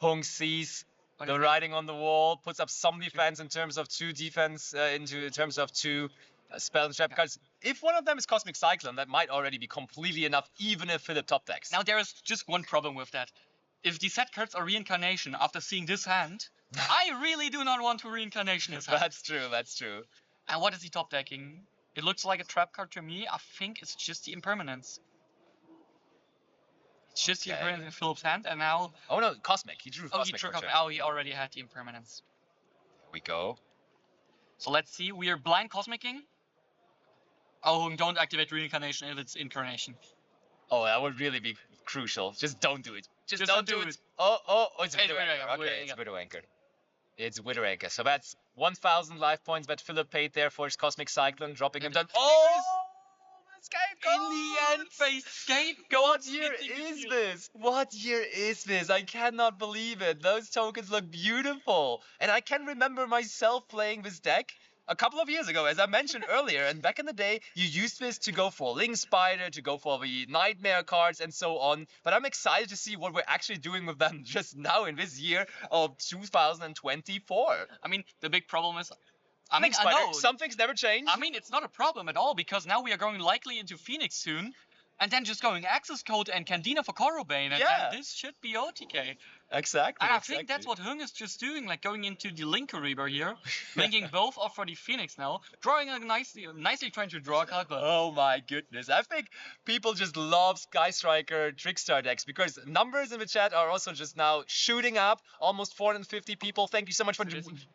Hung sees the writing on the wall, puts up some defense in terms of 2 defense, in terms of 2 spell and trap cards. If one of them is Cosmic Cyclone, that might already be completely enough, even if Philipp top decks. Now there is just one problem with that. If the set cards are reincarnation after seeing this hand, I really do not want to reincarnation his hand. That's true, that's true. And what is he top decking? It looks like a trap card to me. I think it's just the impermanence. It's just the impermanence in Philipp's hand, and now... Oh no, Cosmic. He drew Cosmic. He already had the impermanence. Here we go. So let's see. We are blind Cosmicking. Oh, don't activate reincarnation if it's incarnation. Oh, that would really be crucial. Just don't do it. Just don't do it. Oh, it's Widow Anchor. Okay, it's Widow Anchor. It's Widow Anchor. So that's 1,000 life points that Philipp paid there for his Cosmic Cyclone, dropping him down. Oh! In the end, they scapegoat. What year is this? What year is this? I cannot believe it. Those tokens look beautiful. And I can remember myself playing this deck a couple of years ago, as I mentioned earlier. And back in the day, you used this to go for Link Spider, to go for the Nightmare cards, and so on. But I'm excited to see what we're actually doing with them just now in this year of 2024. I mean, the big problem is... Link Spider, some things never change. I mean, it's not a problem at all, because now we are going likely into Phoenix soon, and then just going Access Code and Candina for Corobane, and this should be OTK. Exactly. And I think that's what Hung is just doing, like going into the Link Reaver here, linking both off for the Phoenix now, drawing a nicely trying to draw a card, but... Oh my goodness. I think people just love Sky Striker Trickstar decks because numbers in the chat are also just now shooting up. Almost 450 people. Thank you so much for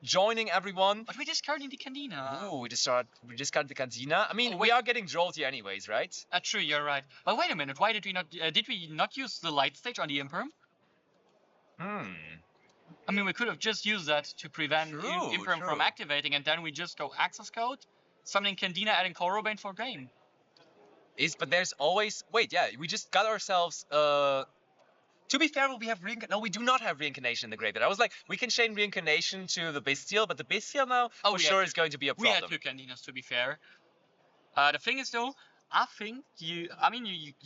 joining, everyone. But we're discarding the Candina. Oh, we discarded the Candina. I mean, we are getting drolled here anyways, right? True, you're right. But wait a minute, why did we not use the light stage on the Imperm? I mean, we could have just used that to prevent Imperm from activating, and then we just go Access Code, summoning Candina, adding Corobane for game. But there's always... Wait, yeah, we just got ourselves... To be fair, we have no, we do not have Reincarnation in the graveyard. I was like, we can chain Reincarnation to the Bestial, but the Bestial now for sure is going to be a problem. We had 2 Candinas, to be fair. The thing is, though, I think you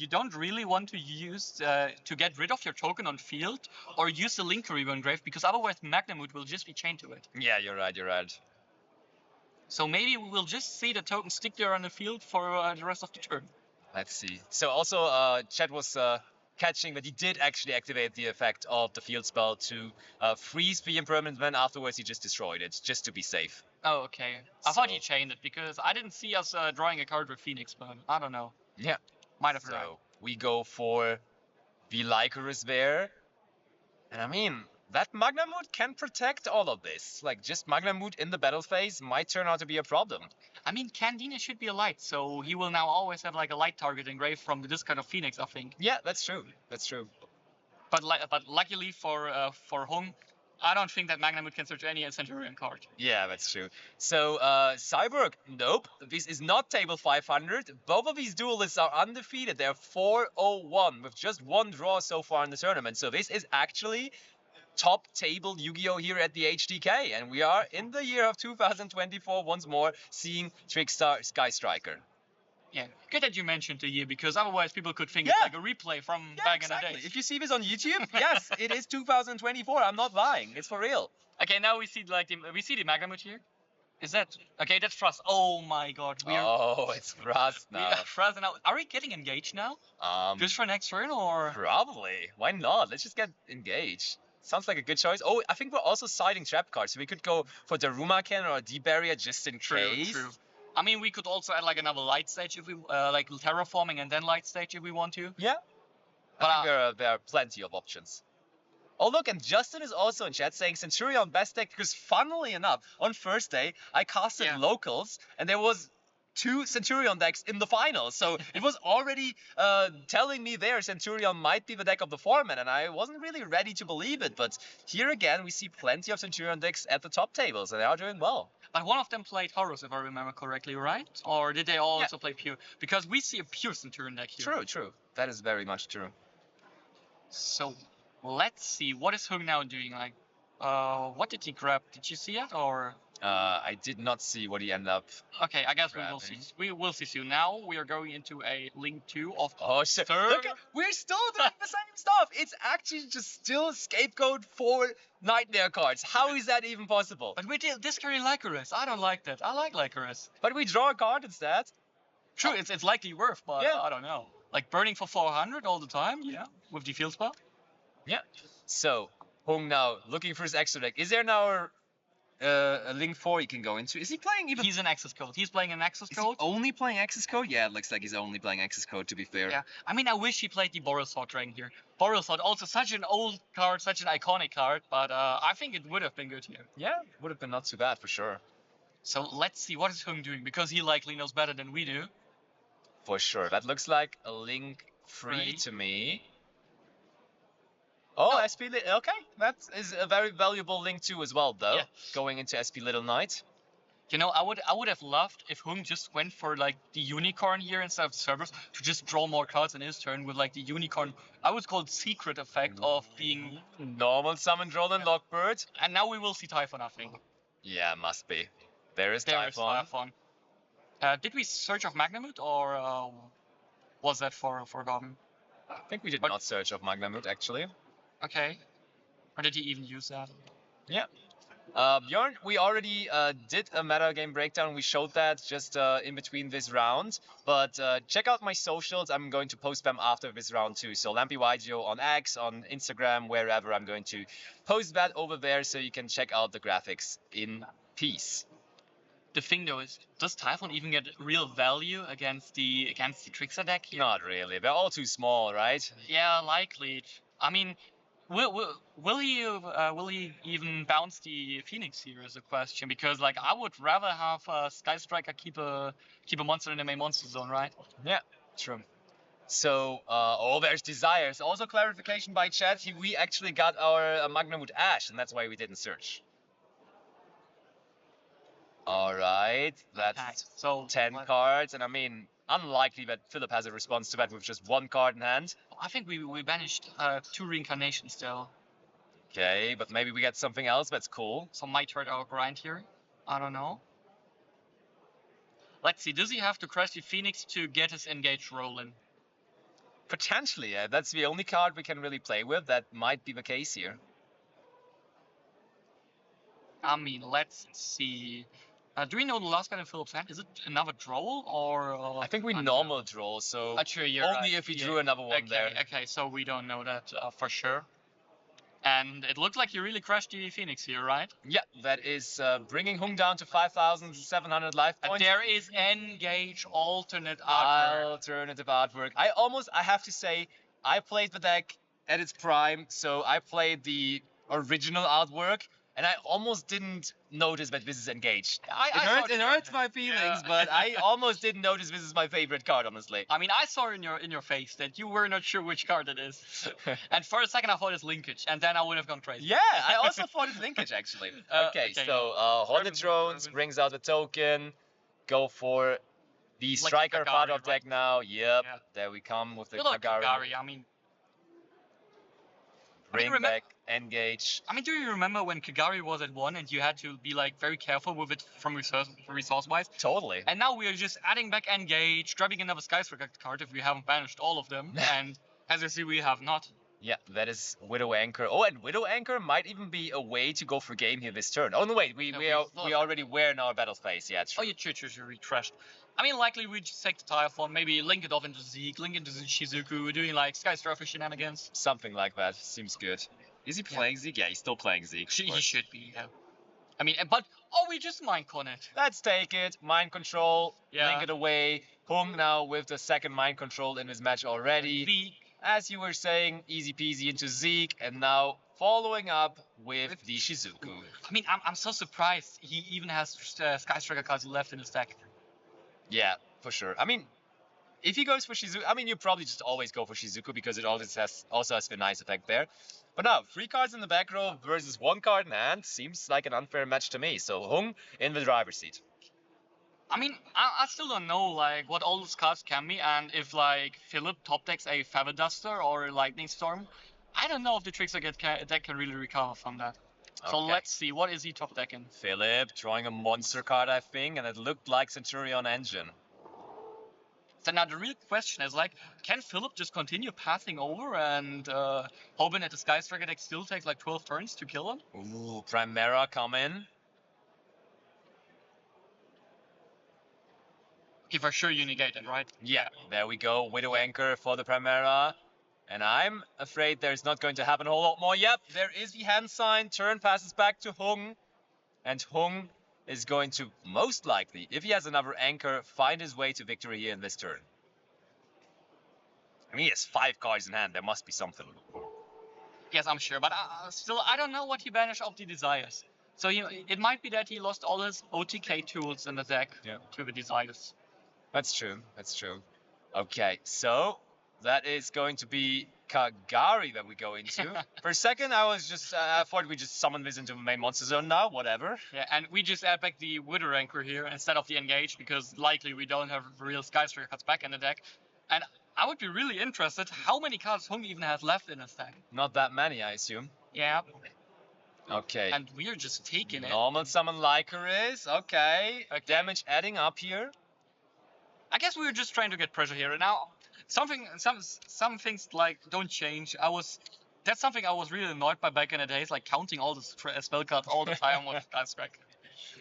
don't really want to use to get rid of your token on field or use the Link Reaver Grave, because otherwise Magnemute will just be chained to it. Yeah, you're right. So maybe we will just see the token stick there on the field for the rest of the turn. Let's see. So also, chat was catching that he did actually activate the effect of the field spell to freeze the impermanent, then afterwards he just destroyed it, just to be safe. Oh, okay. I thought he chained it, because I didn't see us drawing a card with Phoenix, but I don't know. Yeah. Might have tried. So we go for the Lycoris there. And I mean, that Magnamut can protect all of this. Like, just Magnamut in the battle phase might turn out to be a problem. I mean, Candina should be a light, so he will now always have like a light target engraved from the discard of Phoenix, I think. Yeah, that's true. That's true. But luckily for Hung, I don't think that Magnamut can search any Centurion card. Yeah, that's true. So, Cyborg, nope. This is not table 500. Both of these duelists are undefeated. They're 4-0-1 with just one draw so far in the tournament. So this is actually top table Yu-Gi-Oh! Here at the HDK. And we are in the year of 2024 once more seeing Trickstar Sky Striker. Yeah, good that you mentioned the year, because otherwise people could think it's like a replay from back in the day. If you see this on YouTube, yes, it is 2024. I'm not lying. It's for real. Okay, now we see like we see the Magnamut here. Is that okay? That's Frost. Oh my God. It's Frost now. We are Frost now. Are we getting engaged now? Just for next turn or? Probably. Why not? Let's just get engaged. Sounds like a good choice. Oh, I think we're also siding trap cards, so we could go for the Rumaken or a D-Barrier just in case. True. I mean, we could also add like another light stage if we like terraforming and then light stage if we want to. Yeah. But I think there are plenty of options. Oh look, and Justin is also in chat saying Centurion best deck because funnily enough, on first day I casted locals and there was 2 Centurion decks in the finals. So it was already telling me there Centurion might be the deck of the format, and I wasn't really ready to believe it. But here again, we see plenty of Centurion decks at the top tables, and they are doing well. But one of them played Horus, if I remember correctly, right? Or did they all also play Pure? Because we see a pure Centurion deck here. True. That is very much true. So let's see. What is Hung now doing? Like, what did he grab? Did you see it or? I did not see what he ended up. Okay, I guess we will see. We will see soon. Now we are going into a Link 2 of shit. third. Look, we're still doing the same stuff. It's actually just still scapegoat for Nightmare cards. How is that even possible? But we're discarding Lycoris. I don't like that. I like Lycoris. But we draw a card instead. True, it's likely worth, but I don't know. Like burning for 400 all the time, with the field spell. Yeah. So, Hung now looking for his extra deck. Is there now a Link 4 he can go into? Is he playing even? He's an Access Code. He's playing an Access Code. Is he only playing Access Code? Yeah, it looks like he's only playing Access Code, to be fair. Yeah. I mean, I wish he played the Borisov Dragon here. Borisov, also such an old card, such an iconic card, but I think it would have been good here. Yeah, would have been not too bad for sure. So let's see, what is Hung doing? Because he likely knows better than we do. For sure. That looks like a Link 3 to me. Oh, SP Little. Okay, that is a very valuable Link 2 as well, though. Yeah. Going into SP Little Knight. You know, I would have loved if Hung just went for like the Unicorn here instead of Cerberus to just draw more cards in his turn with like the Unicorn. I would call it secret effect of being normal summon Droll and Lockbird. And now we will see Typhon, I think. Yeah, must be. There is Typhon. Did we search of Magnamut or was that forgotten? I think we did not search of Magnamut actually. Okay. Or did he even use that? Yeah. Bjorn, we already did a meta game breakdown. We showed that just in between this round. But check out my socials. I'm going to post them after this round too. So LampyYGO on X, on Instagram, wherever. I'm going to post that over there so you can check out the graphics in peace. The thing though is, does Typhon even get real value against the Trickster deck here? Not really. They're all too small, right? Yeah, likely. I mean, will he even bounce the Phoenix here is a question, because like I would rather have Sky Striker keep a monster in the main monster zone, right? Yeah, true. So, there's Desires. Also clarification by chat, we actually got our Magnamut Ash, and that's why we didn't search. Alright, that's so 10 cards, and I mean, unlikely that Philipp has a response to that with just one card in hand. I think we banished 2 reincarnations though. Okay, but maybe we get something else that's cool. So might hurt our grind here. I don't know. Let's see, does he have to crash the Phoenix to get his engaged rolling? Potentially, yeah. That's the only card we can really play with. That might be the case here. I mean, let's see. Do we know the last card in Philipp's hand? Is it another Droll or? I think we normal Droll, so sure, only right. if we drew another one there. Okay, so we don't know that for sure. And it looked like you really crashed the Phoenix here, right? Yeah, that is bringing Hung down to 5,700 life points. There is Engage alternate artwork. Alternative artwork. I have to say, I played the deck at its prime, so I played the original artwork, and I almost didn't notice that this is engaged. I It hurts my feelings, but I almost didn't notice this is my favorite card, honestly. I mean, I saw in your face that you were not sure which card it is, and for a second I thought it's linkage, and then I would have gone crazy. Yeah, I also thought it's linkage actually. Okay, so Haunted Drones brings out the token. Go for the striker part of deck now. Yep, there we come with the Kagari. I mean, Bring back Engage. I mean, do you remember when Kagari was at 1 and you had to be like very careful with it from resource wise? Totally. And now we are just adding back Engage, grabbing another Skyscraper card if we haven't banished all of them. And as you see, we have not. Yeah, that is Widow Anchor. Oh, and Widow Anchor might even be a way to go for game here this turn. Oh no, wait, we already were in our battle phase. Yeah, it's true. Oh, you you're refreshed. I mean, likely we just take the tile form, maybe link it off into Zeke, link into Shizuku, we're doing like Skyscraper shenanigans. Something like that. Seems good. Is he playing Zeke? Yeah, he's still playing Zeke. He should be, yeah. I mean, but, oh, we just mind con it. Let's take it. Mind control. Yeah. Link it away. Hung now with the second mind control in his match already. Zeke. As you were saying, easy peasy into Zeke, and now following up with the Shizuku. I mean, I'm so surprised he even has Skyscraper cards left in his deck. Yeah, for sure. I mean, if he goes for Shizuku, I mean, you probably just always go for Shizuku because it also has the nice effect there. But now, 3 cards in the back row versus 1 card in hand seems like an unfair match to me. So Hung in the driver's seat. I mean, I still don't know like what all those cards can be, and if like Philipp top decks a Feather Duster or a Lightning Storm, I don't know if the TRICKSTAR deck can really recover from that. So let's see, what is he top decking? Philipp drawing a monster card, I think, and it looked like CENTUR-ION Engine. So now the real question is like, can Philipp just continue passing over and hoping that the Skyscraper deck still takes like 12 turns to kill him? Ooh, Primera come in. Okay, for sure you negate it, right? Yeah, there we go. Widow Anchor for the Primera. And I'm afraid there's not going to happen a whole lot more. Yep, there is the hand sign. Turn passes back to Hung. And Hung is going to, most likely, if he has another anchor, find his way to victory here in this turn. I mean, he has 5 cards in hand. There must be something. Yes, I'm sure. But still, I don't know what he banished of the Desires. So it might be that he lost all his OTK tools in the deck to the Desires. That's true. That's true. Okay, so that is going to be Kagari that we go into. For a second, I thought we just summon this into the main monster zone now, whatever. Yeah, and we just add back the Widow Anchor here instead of the Engage, because likely we don't have real Skyscraper cards back in the deck. And I would be really interested how many cards Hung even has left in his deck. Not that many, I assume. Yeah. Okay. And we're just taking it. Normal summon Lycoris, okay. Damage adding up here. I guess we were just trying to get pressure here. And now, some things like don't change. That's something I was really annoyed by back in the days, like counting all the spell cards all the time on Skyscraper.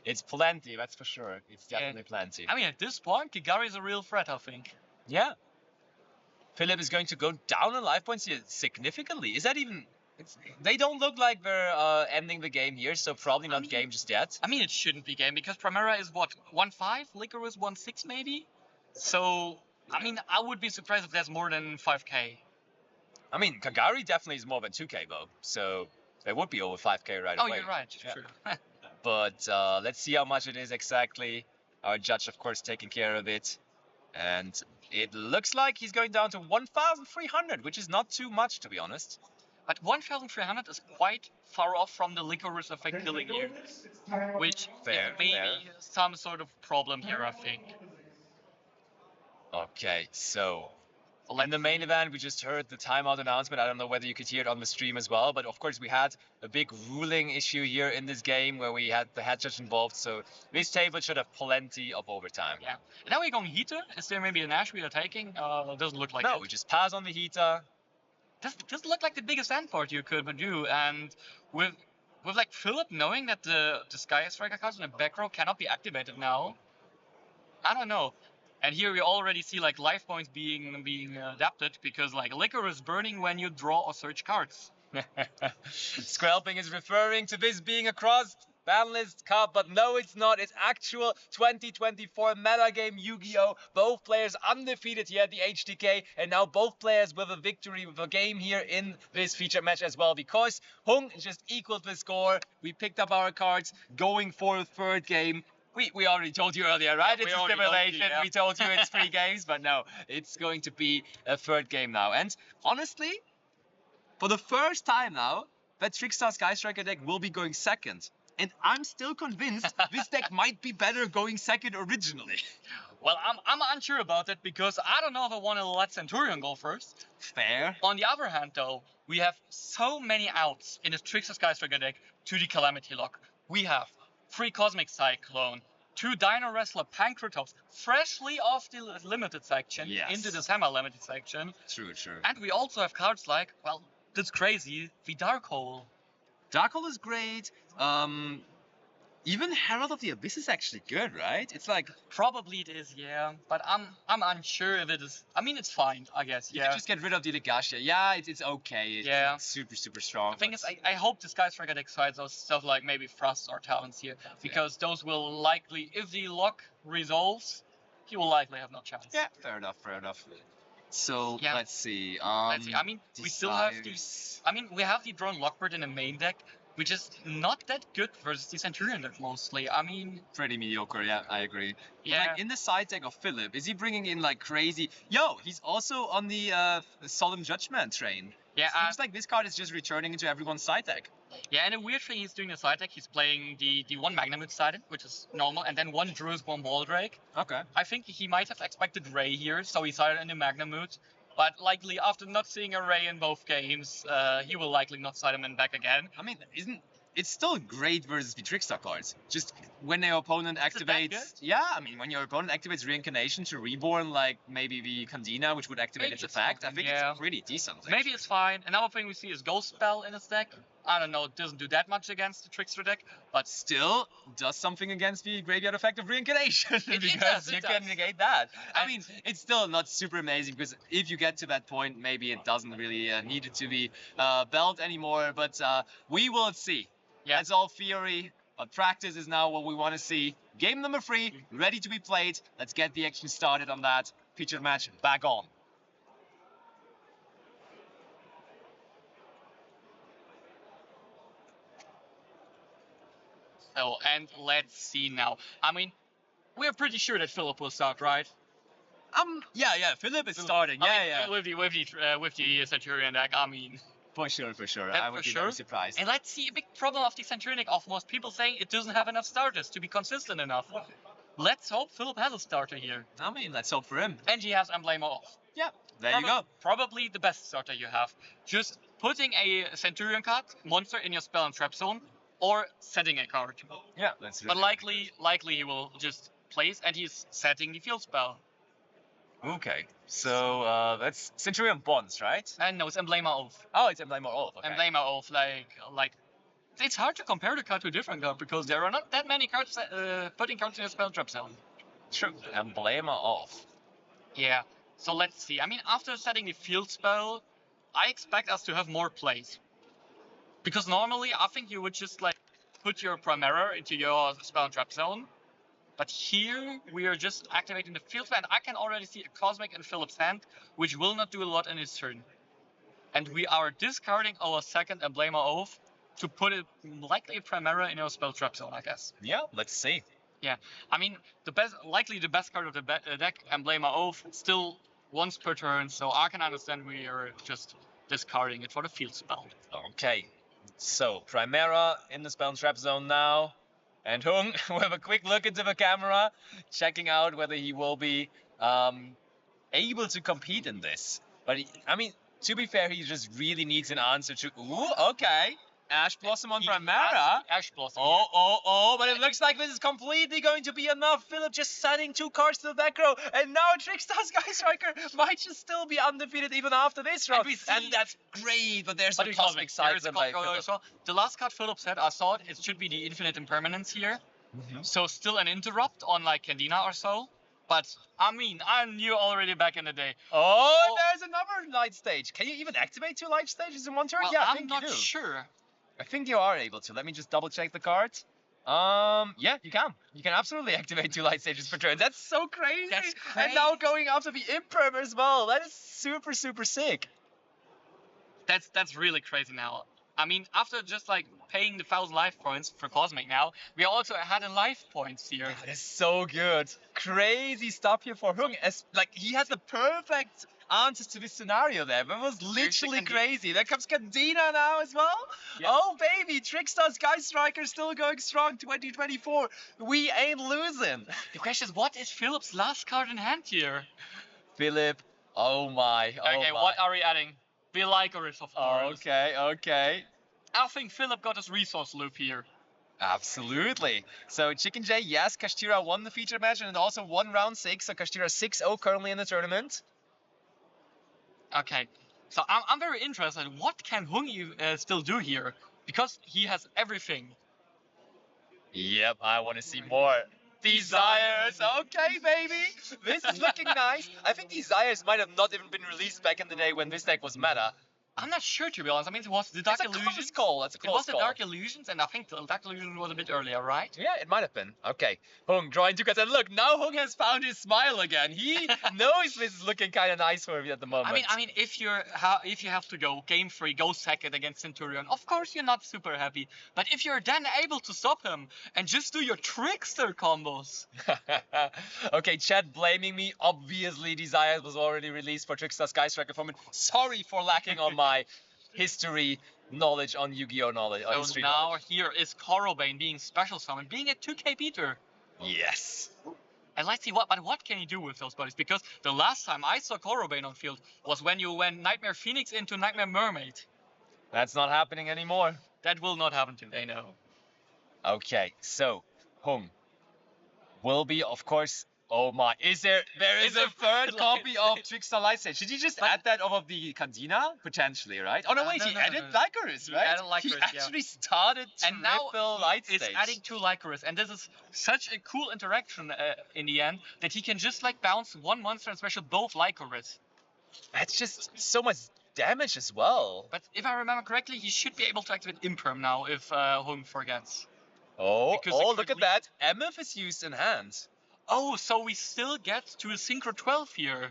It's plenty, that's for sure. It's definitely plenty. I mean, at this point, Kagari is a real threat, I think. Yeah. Philipp is going to go down in life points here significantly. Is that even... They don't look like they're ending the game here, so probably not game just yet. I mean, it shouldn't be game, because Primera is what, 1-5? Liquor is 1-6 maybe? So, I mean, I would be surprised if there's more than 5k. I mean, Kagari definitely is more than 2k though, so there would be over 5k right away. Oh, you're right, true. But let's see how much it is exactly. Our judge, of course, taking care of it. And it looks like he's going down to 1,300, which is not too much, to be honest. But 1,300 is quite far off from the Licorice effect killing you, which may be some sort of problem here, I think. Okay, so in the main event, we just heard the timeout announcement. I don't know whether you could hear it on the stream as well, but of course we had a big ruling issue here in this game where we had the head judge involved, so this table should have plenty of overtime. Yeah. And now we're going Heater. Is there maybe an Ash we are taking? Doesn't look like it. No, we just pass on the Heater. Doesn't look like the biggest end part you could do, and with like Philipp knowing that the Skyscraper cards in the back row cannot be activated now, I don't know. And here we already see like life points being adapted, because like Liquor is burning when you draw or search cards. Skrelping is referring to this being a cross Banlist Cup, but no, it's not. It's actual 2024 meta game Yu-Gi-Oh! Both players undefeated here at the HDK, and now both players with a victory, with a game here in this feature match as well, because Hung just equaled the score. We picked up our cards, going for a third game. We already told you earlier, right? Yeah, it's a simulation. We told you it's 3 games, but no, it's going to be a third game now. And honestly, for the first time now, that TRICKSTAR Sky Striker deck will be going second. And I'm still convinced this deck might be better going second originally. Well, I'm unsure about that because I don't know if I want to let Centurion go first. Fair. On the other hand, though, we have so many outs in the TRICKSTAR Sky Striker deck to the Calamity Lock. We have 3 Cosmic Cyclone, 2 Dino Wrestler Pancratops, freshly off the limited section into the semi-limited section. True. And we also have cards like, well, that's crazy, the Dark Hole. Dark Hole is great. Even Herald of the Abyss is actually good, right? It's like, Probably it is, yeah. But I'm unsure if it is. I mean, it's fine, I guess. you Yeah. can just get rid of the Legacia. Yeah, it's okay. It's super strong. The thing is, I hope the Sky Striker deck sides those stuff like maybe Frost or Talons here, because those will likely, if the lock resolves, he will likely have no chance. Yeah, fair enough. So Yeah. let's see. Let's see. I mean, we still have these. I mean, we have the drone Lockbird in the main deck, which is not that good versus the Centurion deck mostly. I mean, pretty mediocre. Yeah, I agree. yeah. Like in the side deck of Philipp, is he bringing in like crazy? Yo, he's also on the Solemn Judgment train. Yeah, Seems like this card is just returning into everyone's side deck. Yeah, and a weird thing he's doing in the side deck, he's playing the one Magnamut sided, which is normal, and then one Druid's one Baldrake. Okay. I think he might have expected Ray here, so he sided in the Magnamut. But likely, after not seeing a Ray in both games, he will likely not side him in back again. I mean, it's still great versus the Trickstar cards. Just when your opponent Is it that activates, good? yeah, I mean, when your opponent activates Reincarnation to Reborn, like maybe the Candina, which would activate Maybe its it's effect, I something, think yeah. it's pretty decent. Maybe it's fine. Another thing we see is Ghost Spell in his deck. I don't know, it doesn't do that much against the Trickster deck, but Still does something against the graveyard effect of Reincarnation because does, you it can does. negate that. I And- mean, it's still not super amazing because if you get to that point, maybe it doesn't really need it to be belt anymore. But we will see. Yeah. That's all theory. But practice is now what we want to see. Game number 3, ready to be played. Let's get the action started on that. Featured match back on. so, and let's see now. I mean, we're pretty sure that Philipp will start, right? Yeah. Philipp is starting. I Yeah. mean, with the Centurion deck, I mean. For sure. Yeah, I would for be sure. very surprised. And let's see a big problem of the Centurion deck of most people saying it doesn't have enough starters to be consistent enough. Let's hope Philipp has a starter here. I mean, let's hope for him. And he has Emblema off. Yeah. There you go. Probably the best starter you have. Just putting a Centurion card, monster in your spell and trap zone, or setting a card. Yeah. Let's. But likely he will just place and he's setting the field spell. Okay, so that's Centurion Bonds, right? And no, it's Emblema off. Oh, it's Emblema Oath. Okay. Emblema off, like it's hard to compare the card to a different card because there are not that many cards putting cards in your spell and trap zone. True. Emblema Oath. Yeah. So let's see. I mean, after setting the field spell, I expect us to have more plays. Because normally, I think you would just like put your Primera into your spell and trap zone. But here, we are just activating the field spell, and I can already see a Cosmic in Philipp's hand, which will not do a lot in his turn. And we are discarding our second Emblema Oath to put it likely a Primera in our spell trap zone, I guess. Yeah, let's see. Yeah, I mean, the best card of the deck, Emblema Oath, still once per turn, so I can understand we are just discarding it for the field spell. Okay, so Primera in the spell and trap zone now. And Hung with a quick look into the camera, checking out whether he will be able to compete in this. But I mean, to be fair, he just really needs an answer to. Ooh, okay. Ash Blossom on Primera. Ash Blossom. Oh, but it looks like this is completely going to be enough. Philipp just sending 2 cards to the back row, and now TRICKSTAR Sky Striker might just still be undefeated even after this round. And that's great, but there's a Cosmic Cyclone by Philipp. So the last card Philipp said, I thought it should be the Infinite Impermanence here. So still an interrupt on like Candina or so. But I mean, I knew already back in the day. Oh, there's another light stage. Can you even activate 2 light stages in one turn? Well, yeah, I I'm think not you do. sure. I think you are able to. Let me just double check the cards. Yeah, you can. You can absolutely activate 2 light stages per turn. That's so crazy. That's And now crazy. going after the Imperm as well. That is super, super sick. That's really crazy now. I mean, after just like paying the 1,000 life points for Cosmic now, we also had a life points here. That is so good. Crazy stuff here for Hung. As like he had the perfect answers to this scenario there. That was literally Candida. crazy. There comes Candida now as well. Yeah. Oh baby, Trickstar Sky Striker still going strong. 2024. We ain't losing. The question is, what is Philip's last card in hand here? Philip. Oh my. Oh Okay, my. what are we adding? We Lycoris, of course. Okay, okay. I think Philip got his resource loop here. Absolutely. So Chicken J, yes, Kashtira won the feature match and also won round 6. So Kashtira 6-0 currently in the tournament. Okay, so I'm very interested. What can Hung still do here? Because he has everything. Yep, I want to see more. Desires, okay, baby. This is looking nice. I think Desires might have not even been released back in the day when this deck was meta. I'm not sure, to be honest. I mean, it was the Dark It's a Illusions. close call. That's a It close was the call. Dark Illusions, and I think the Dark Illusions was a bit earlier, right? Yeah, it might have been. Okay, Hung drawing 2 cards, and look, now Hung has found his smile again. He knows this is looking kind of nice for him at the moment. I mean, if you have to go game 3, go second against CENTUR-ION, of course you're not super happy. But if you're then able to stop him and just do your trickster combos, okay, chat blaming me. Obviously, Desires was already released for Trickstar Sky Striker format. Sorry for lacking on my history knowledge on Yu-Gi-Oh knowledge. so now here is Corobane being special summoned, being a 2k beater. Yes. And let's see what can he do with those bodies? Because the last time I saw Corobane on field was when you went Nightmare Phoenix into Nightmare Mermaid. That's not happening anymore. That will not happen today, no. Okay, so Hung will be, of course. Oh my! There is a third copy of Trickstar Light Stage. Should he just add that off of the Candina potentially, right? Oh no, wait, he added Lycoris, right? Added Lycoris, he actually started and now triple Light is Stage. adding 2 Lycoris, and this is such a cool interaction in the end that he can just like bounce one monster and special both Lycoris. That's just so much damage as well. But if I remember correctly, he should be able to activate Imperm now if Hung forgets. Oh, Because oh, look at that! MF is used in hand. Oh, so we still get to a Synchro 12 here.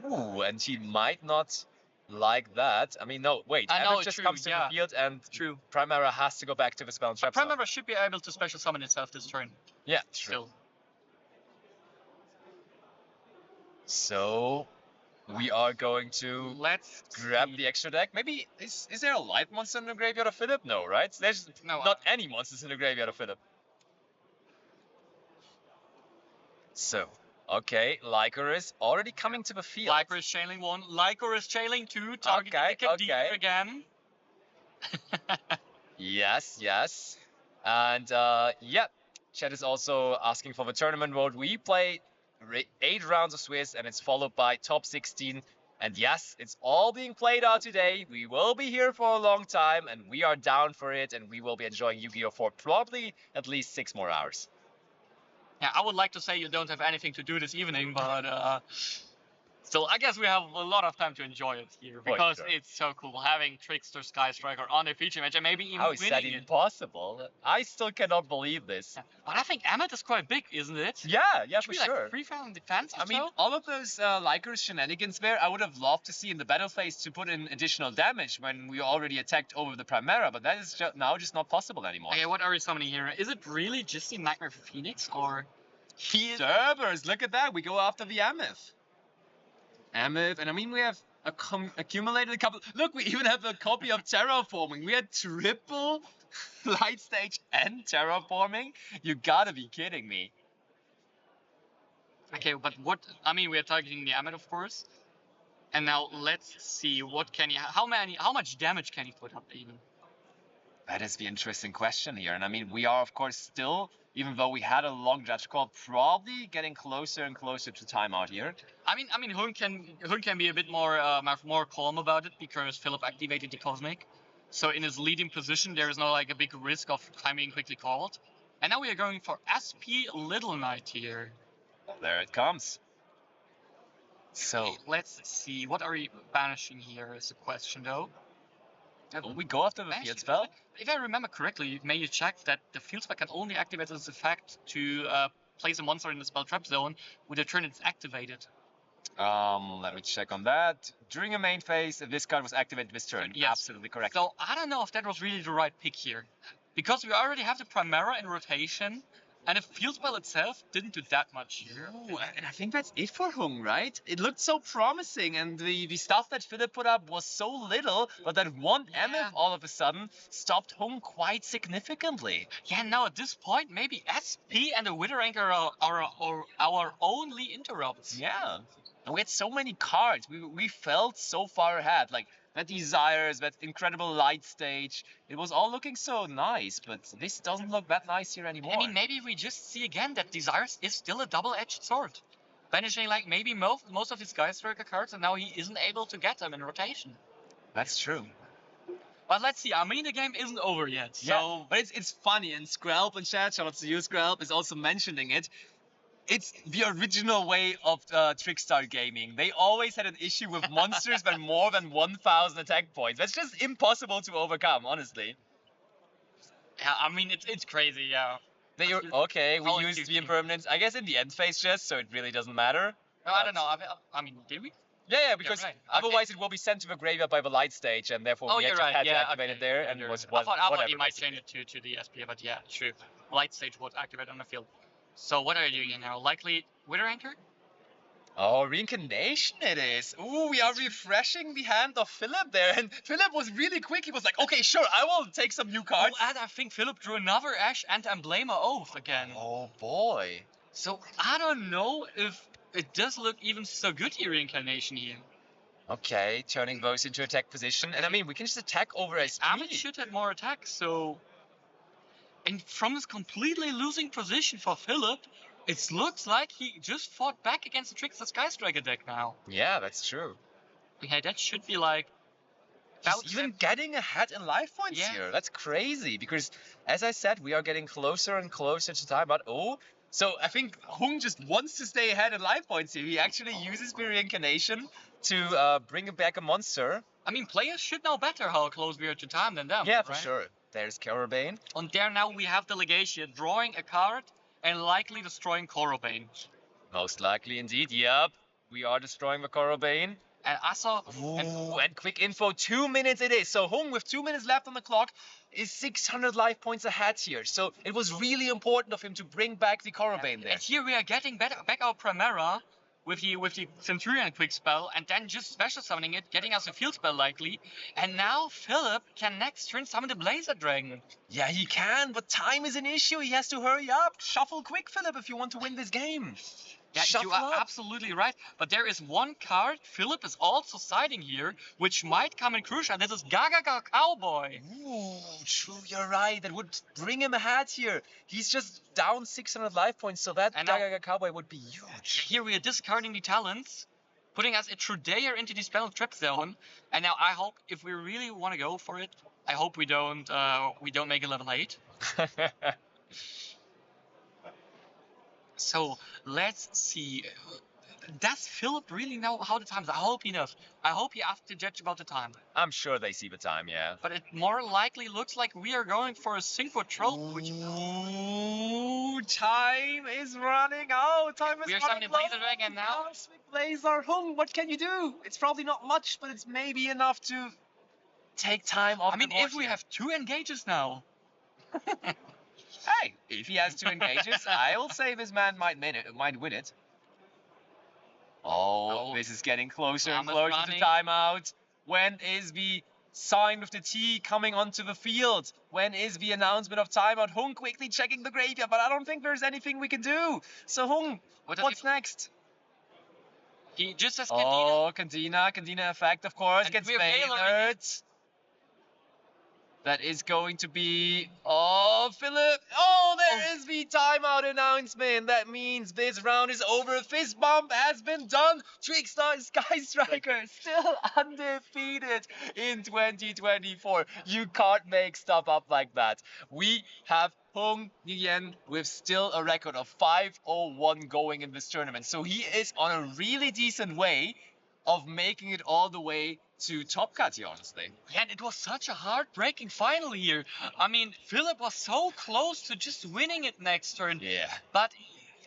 Ooh, and he might not like that. I mean, no, wait. I know, MF just true, comes to yeah. the field and True. Primera has to go back to the spell and trap zone. Primera should be able to special summon itself this turn. Yeah, true. Still. So we are going to Let's grab see. the extra deck. Maybe is there a light monster in the graveyard of Philip? No, right? There's No, not any monsters in the graveyard of Philip. So, okay, Lycoris already coming to the field. Lycoris Chailing 1, Lycoris Chailing 2, target Okay. again. Yes, yes. And yeah, chat is also asking for the tournament mode. We play 8 rounds of Swiss and it's followed by top 16. And yes, it's all being played out today. We will be here for a long time and we are down for it and we will be enjoying Yu-Gi-Oh! For probably at least 6 more hours. Yeah, I would like to say you don't have anything to do this evening, but still, I guess we have a lot of time to enjoy it here because sure. it's so cool having Trickster Sky Striker on a feature match and maybe even How is that winning even it. possible? I still cannot believe this. Yeah. But I think Emmet is quite big, isn't it? Yeah, for Should be sure. Like 3,000 defense or I mean, so? all of those Lycoris shenanigans there, I would have loved to see in the battle phase to put in additional damage when we already attacked over the Primera, but that is now just not possible anymore. Okay, what are we summoning here? Is it really just the Nightmare Phoenix or... Disturbers, look at that, we go after the Ameth. Ameth, and I mean we have accumulated a couple, look, we even have a copy of Terraforming. We had triple Light Stage and Terraforming? You gotta be kidding me. Okay, but what... I mean, we are targeting the Emmet, of course. And now let's see, what can he... How much damage can he put up even? That is the interesting question here. And I mean, we are, of course, still, even though we had a long judge call, probably getting closer and closer to timeout here. I mean, Hun can be a bit more calm about it because Philip activated the Cosmic. So in his leading position, there is no like a big risk of time being quickly called. And now we are going for SP Little Knight here. There it comes. So okay, let's see. What are we banishing here is the question, though. Will we go after the Actually, field spell? If I remember correctly, may you check that the field spell can only activate its effect to place a monster in the spell trap zone with a turn it's activated. Let me check on that. During a main phase, this card was activated this turn. Yes. Absolutely correct. So I don't know if that was really the right pick here, because we already have the Primera in rotation, and the field spell itself didn't do that much here. Ooh, and I think that's it for Hung, right? It looked so promising, and the stuff that Philipp put up was so little, but that one MF all of a sudden stopped Hung quite significantly. Yeah, now at this point, maybe SP and the Wither Anchor are our only interrupts. Yeah. And we had so many cards. We felt so far ahead. Like that Desires, that incredible light stage. It was all looking so nice, but this doesn't look that nice here anymore. I mean, maybe we just see again that Desires is still a double-edged sword. Banishing like maybe most of his Sky Striker cards, and now he isn't able to get them in rotation. That's true. But let's see, I mean, the game isn't over yet. So, yeah, but it's funny, and Skrelp in chat, shout out to you, Skrelp, is also mentioning it. It's the original way of TRICKSTAR gaming. They always had an issue with monsters with more than 1,000 attack points. That's just impossible to overcome, honestly. Yeah, I mean, it's crazy, yeah. Okay, we used the impermanence, I guess, in the end phase just, so it really doesn't matter. No, I don't know. I mean, did we? Yeah, because otherwise it will be sent to the graveyard by the light stage, and therefore we had to activate it there, and was I thought you might change it to the SP, but yeah, true. Light stage was activated on the field. So what are you doing now? Likely Wither Anchor? Oh, Reincarnation it is. Ooh, we are refreshing the hand of Philipp there, and Philipp was really quick. He was like, okay, sure, I will take some new cards. Oh, and I think Philipp drew another Ash and Emblema Oath again. Oh boy. So I don't know if it does look even so good here, Reincarnation here. Okay, turning those into attack position, and I mean, we can just attack over SP. Amit should have more attacks, so... And from this completely losing position for Philipp, it looks like he just fought back against the TRICKSTAR Sky Striker deck now. Yeah, that's true. Yeah, that should be like... He's even getting ahead in life points here. That's crazy, because as I said, we are getting closer and closer to timeout. Oh, so I think Hung just wants to stay ahead in life points here. He actually uses the Reincarnation to bring back a monster. I mean, players should know better how close we are to time than them. Yeah, for sure. There's Korobane. And there now we have the Legation drawing a card and likely destroying Korobane. Most likely indeed, yep. We are destroying the Korobane. And I saw... and quick info, 2 minutes it is. So Hung, with 2 minutes left on the clock, is 600 life points ahead here. So it was really important of him to bring back the Korobane there. And here we are getting back our Primera with the CENTUR-ION quick spell, and then just special summoning it, getting us a field spell likely. And now Philipp can next turn summon the Blazer Dragon. Yeah, he can, but time is an issue. He has to hurry up. Shuffle quick, Philipp, if you want to win this game. Yeah, you are absolutely right. But there is one card Philipp is also siding here, which might come in crucial. This is Gaga Cowboy. Ooh, true, you're right. That would bring him ahead here. He's just down 600 life points, so that Gaga Cowboy would be huge. Here we are discarding the talents, putting us a Trudeer into the spell trap zone. And now I hope, if we really want to go for it, I hope we don't make a level 8. So let's see. Does Philipp really know how the time is? I hope he knows. I hope he asked to judge about the time. I'm sure they see the time, yeah. But it more likely looks like we are going for a Synchro Troll. Ooh, time is running out. Time is running out. We are summoning Blazer Dragon now. Blazer Hung, what can you do? It's probably not much, but it's maybe enough to take time off. I mean, if we have 2 engages now. Hey, if he has 2 engages, I will say this man might win it. Oh, this is getting closer and closer to timeout. When is the sign with the T coming onto the field? When is the announcement of timeout? Hung quickly checking the graveyard, but I don't think there's anything we can do. So Hung, what's next? He just has Cantina. Oh, Cantina effect, of course, and gets favored. That is going to be... Oh, Philipp! Oh, there is the timeout announcement. That means this round is over. Fist bump has been done. TRICKSTAR Sky Striker still undefeated in 2024. You can't make stuff up like that. We have Hung Nguyen with still a record of 501 going in this tournament. So he is on a really decent way of making it all the way to top cut here, honestly. And it was such a heartbreaking final here. I mean, Philipp was so close to just winning it next turn. Yeah. But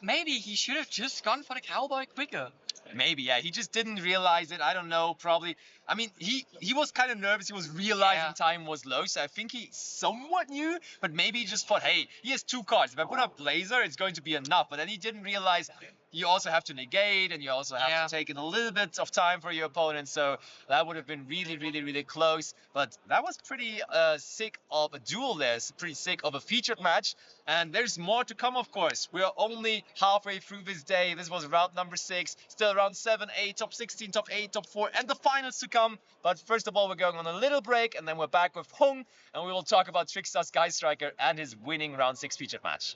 maybe he should have just gone for the cowboy quicker. Maybe, yeah. He just didn't realize it. I don't know, probably. I mean, he was kind of nervous. He was realizing time was low, so I think he somewhat knew, but maybe he just thought, hey, he has 2 cards. If I put up Blazer, it's going to be enough. But then he didn't realize you also have to negate, and you also have to take in a little bit of time for your opponent. So that would have been really, really, really close. But that was pretty sick of a duel there. It's pretty sick of a featured match. And there's more to come, of course. We are only halfway through this day. This was round number 6. Still round 7, 8, top 16, top 8, top 4, and the finals to come. But first of all, we're going on a little break, and then we're back with Hung, and we will talk about TRICKSTAR Sky Striker and his winning round 6 featured match.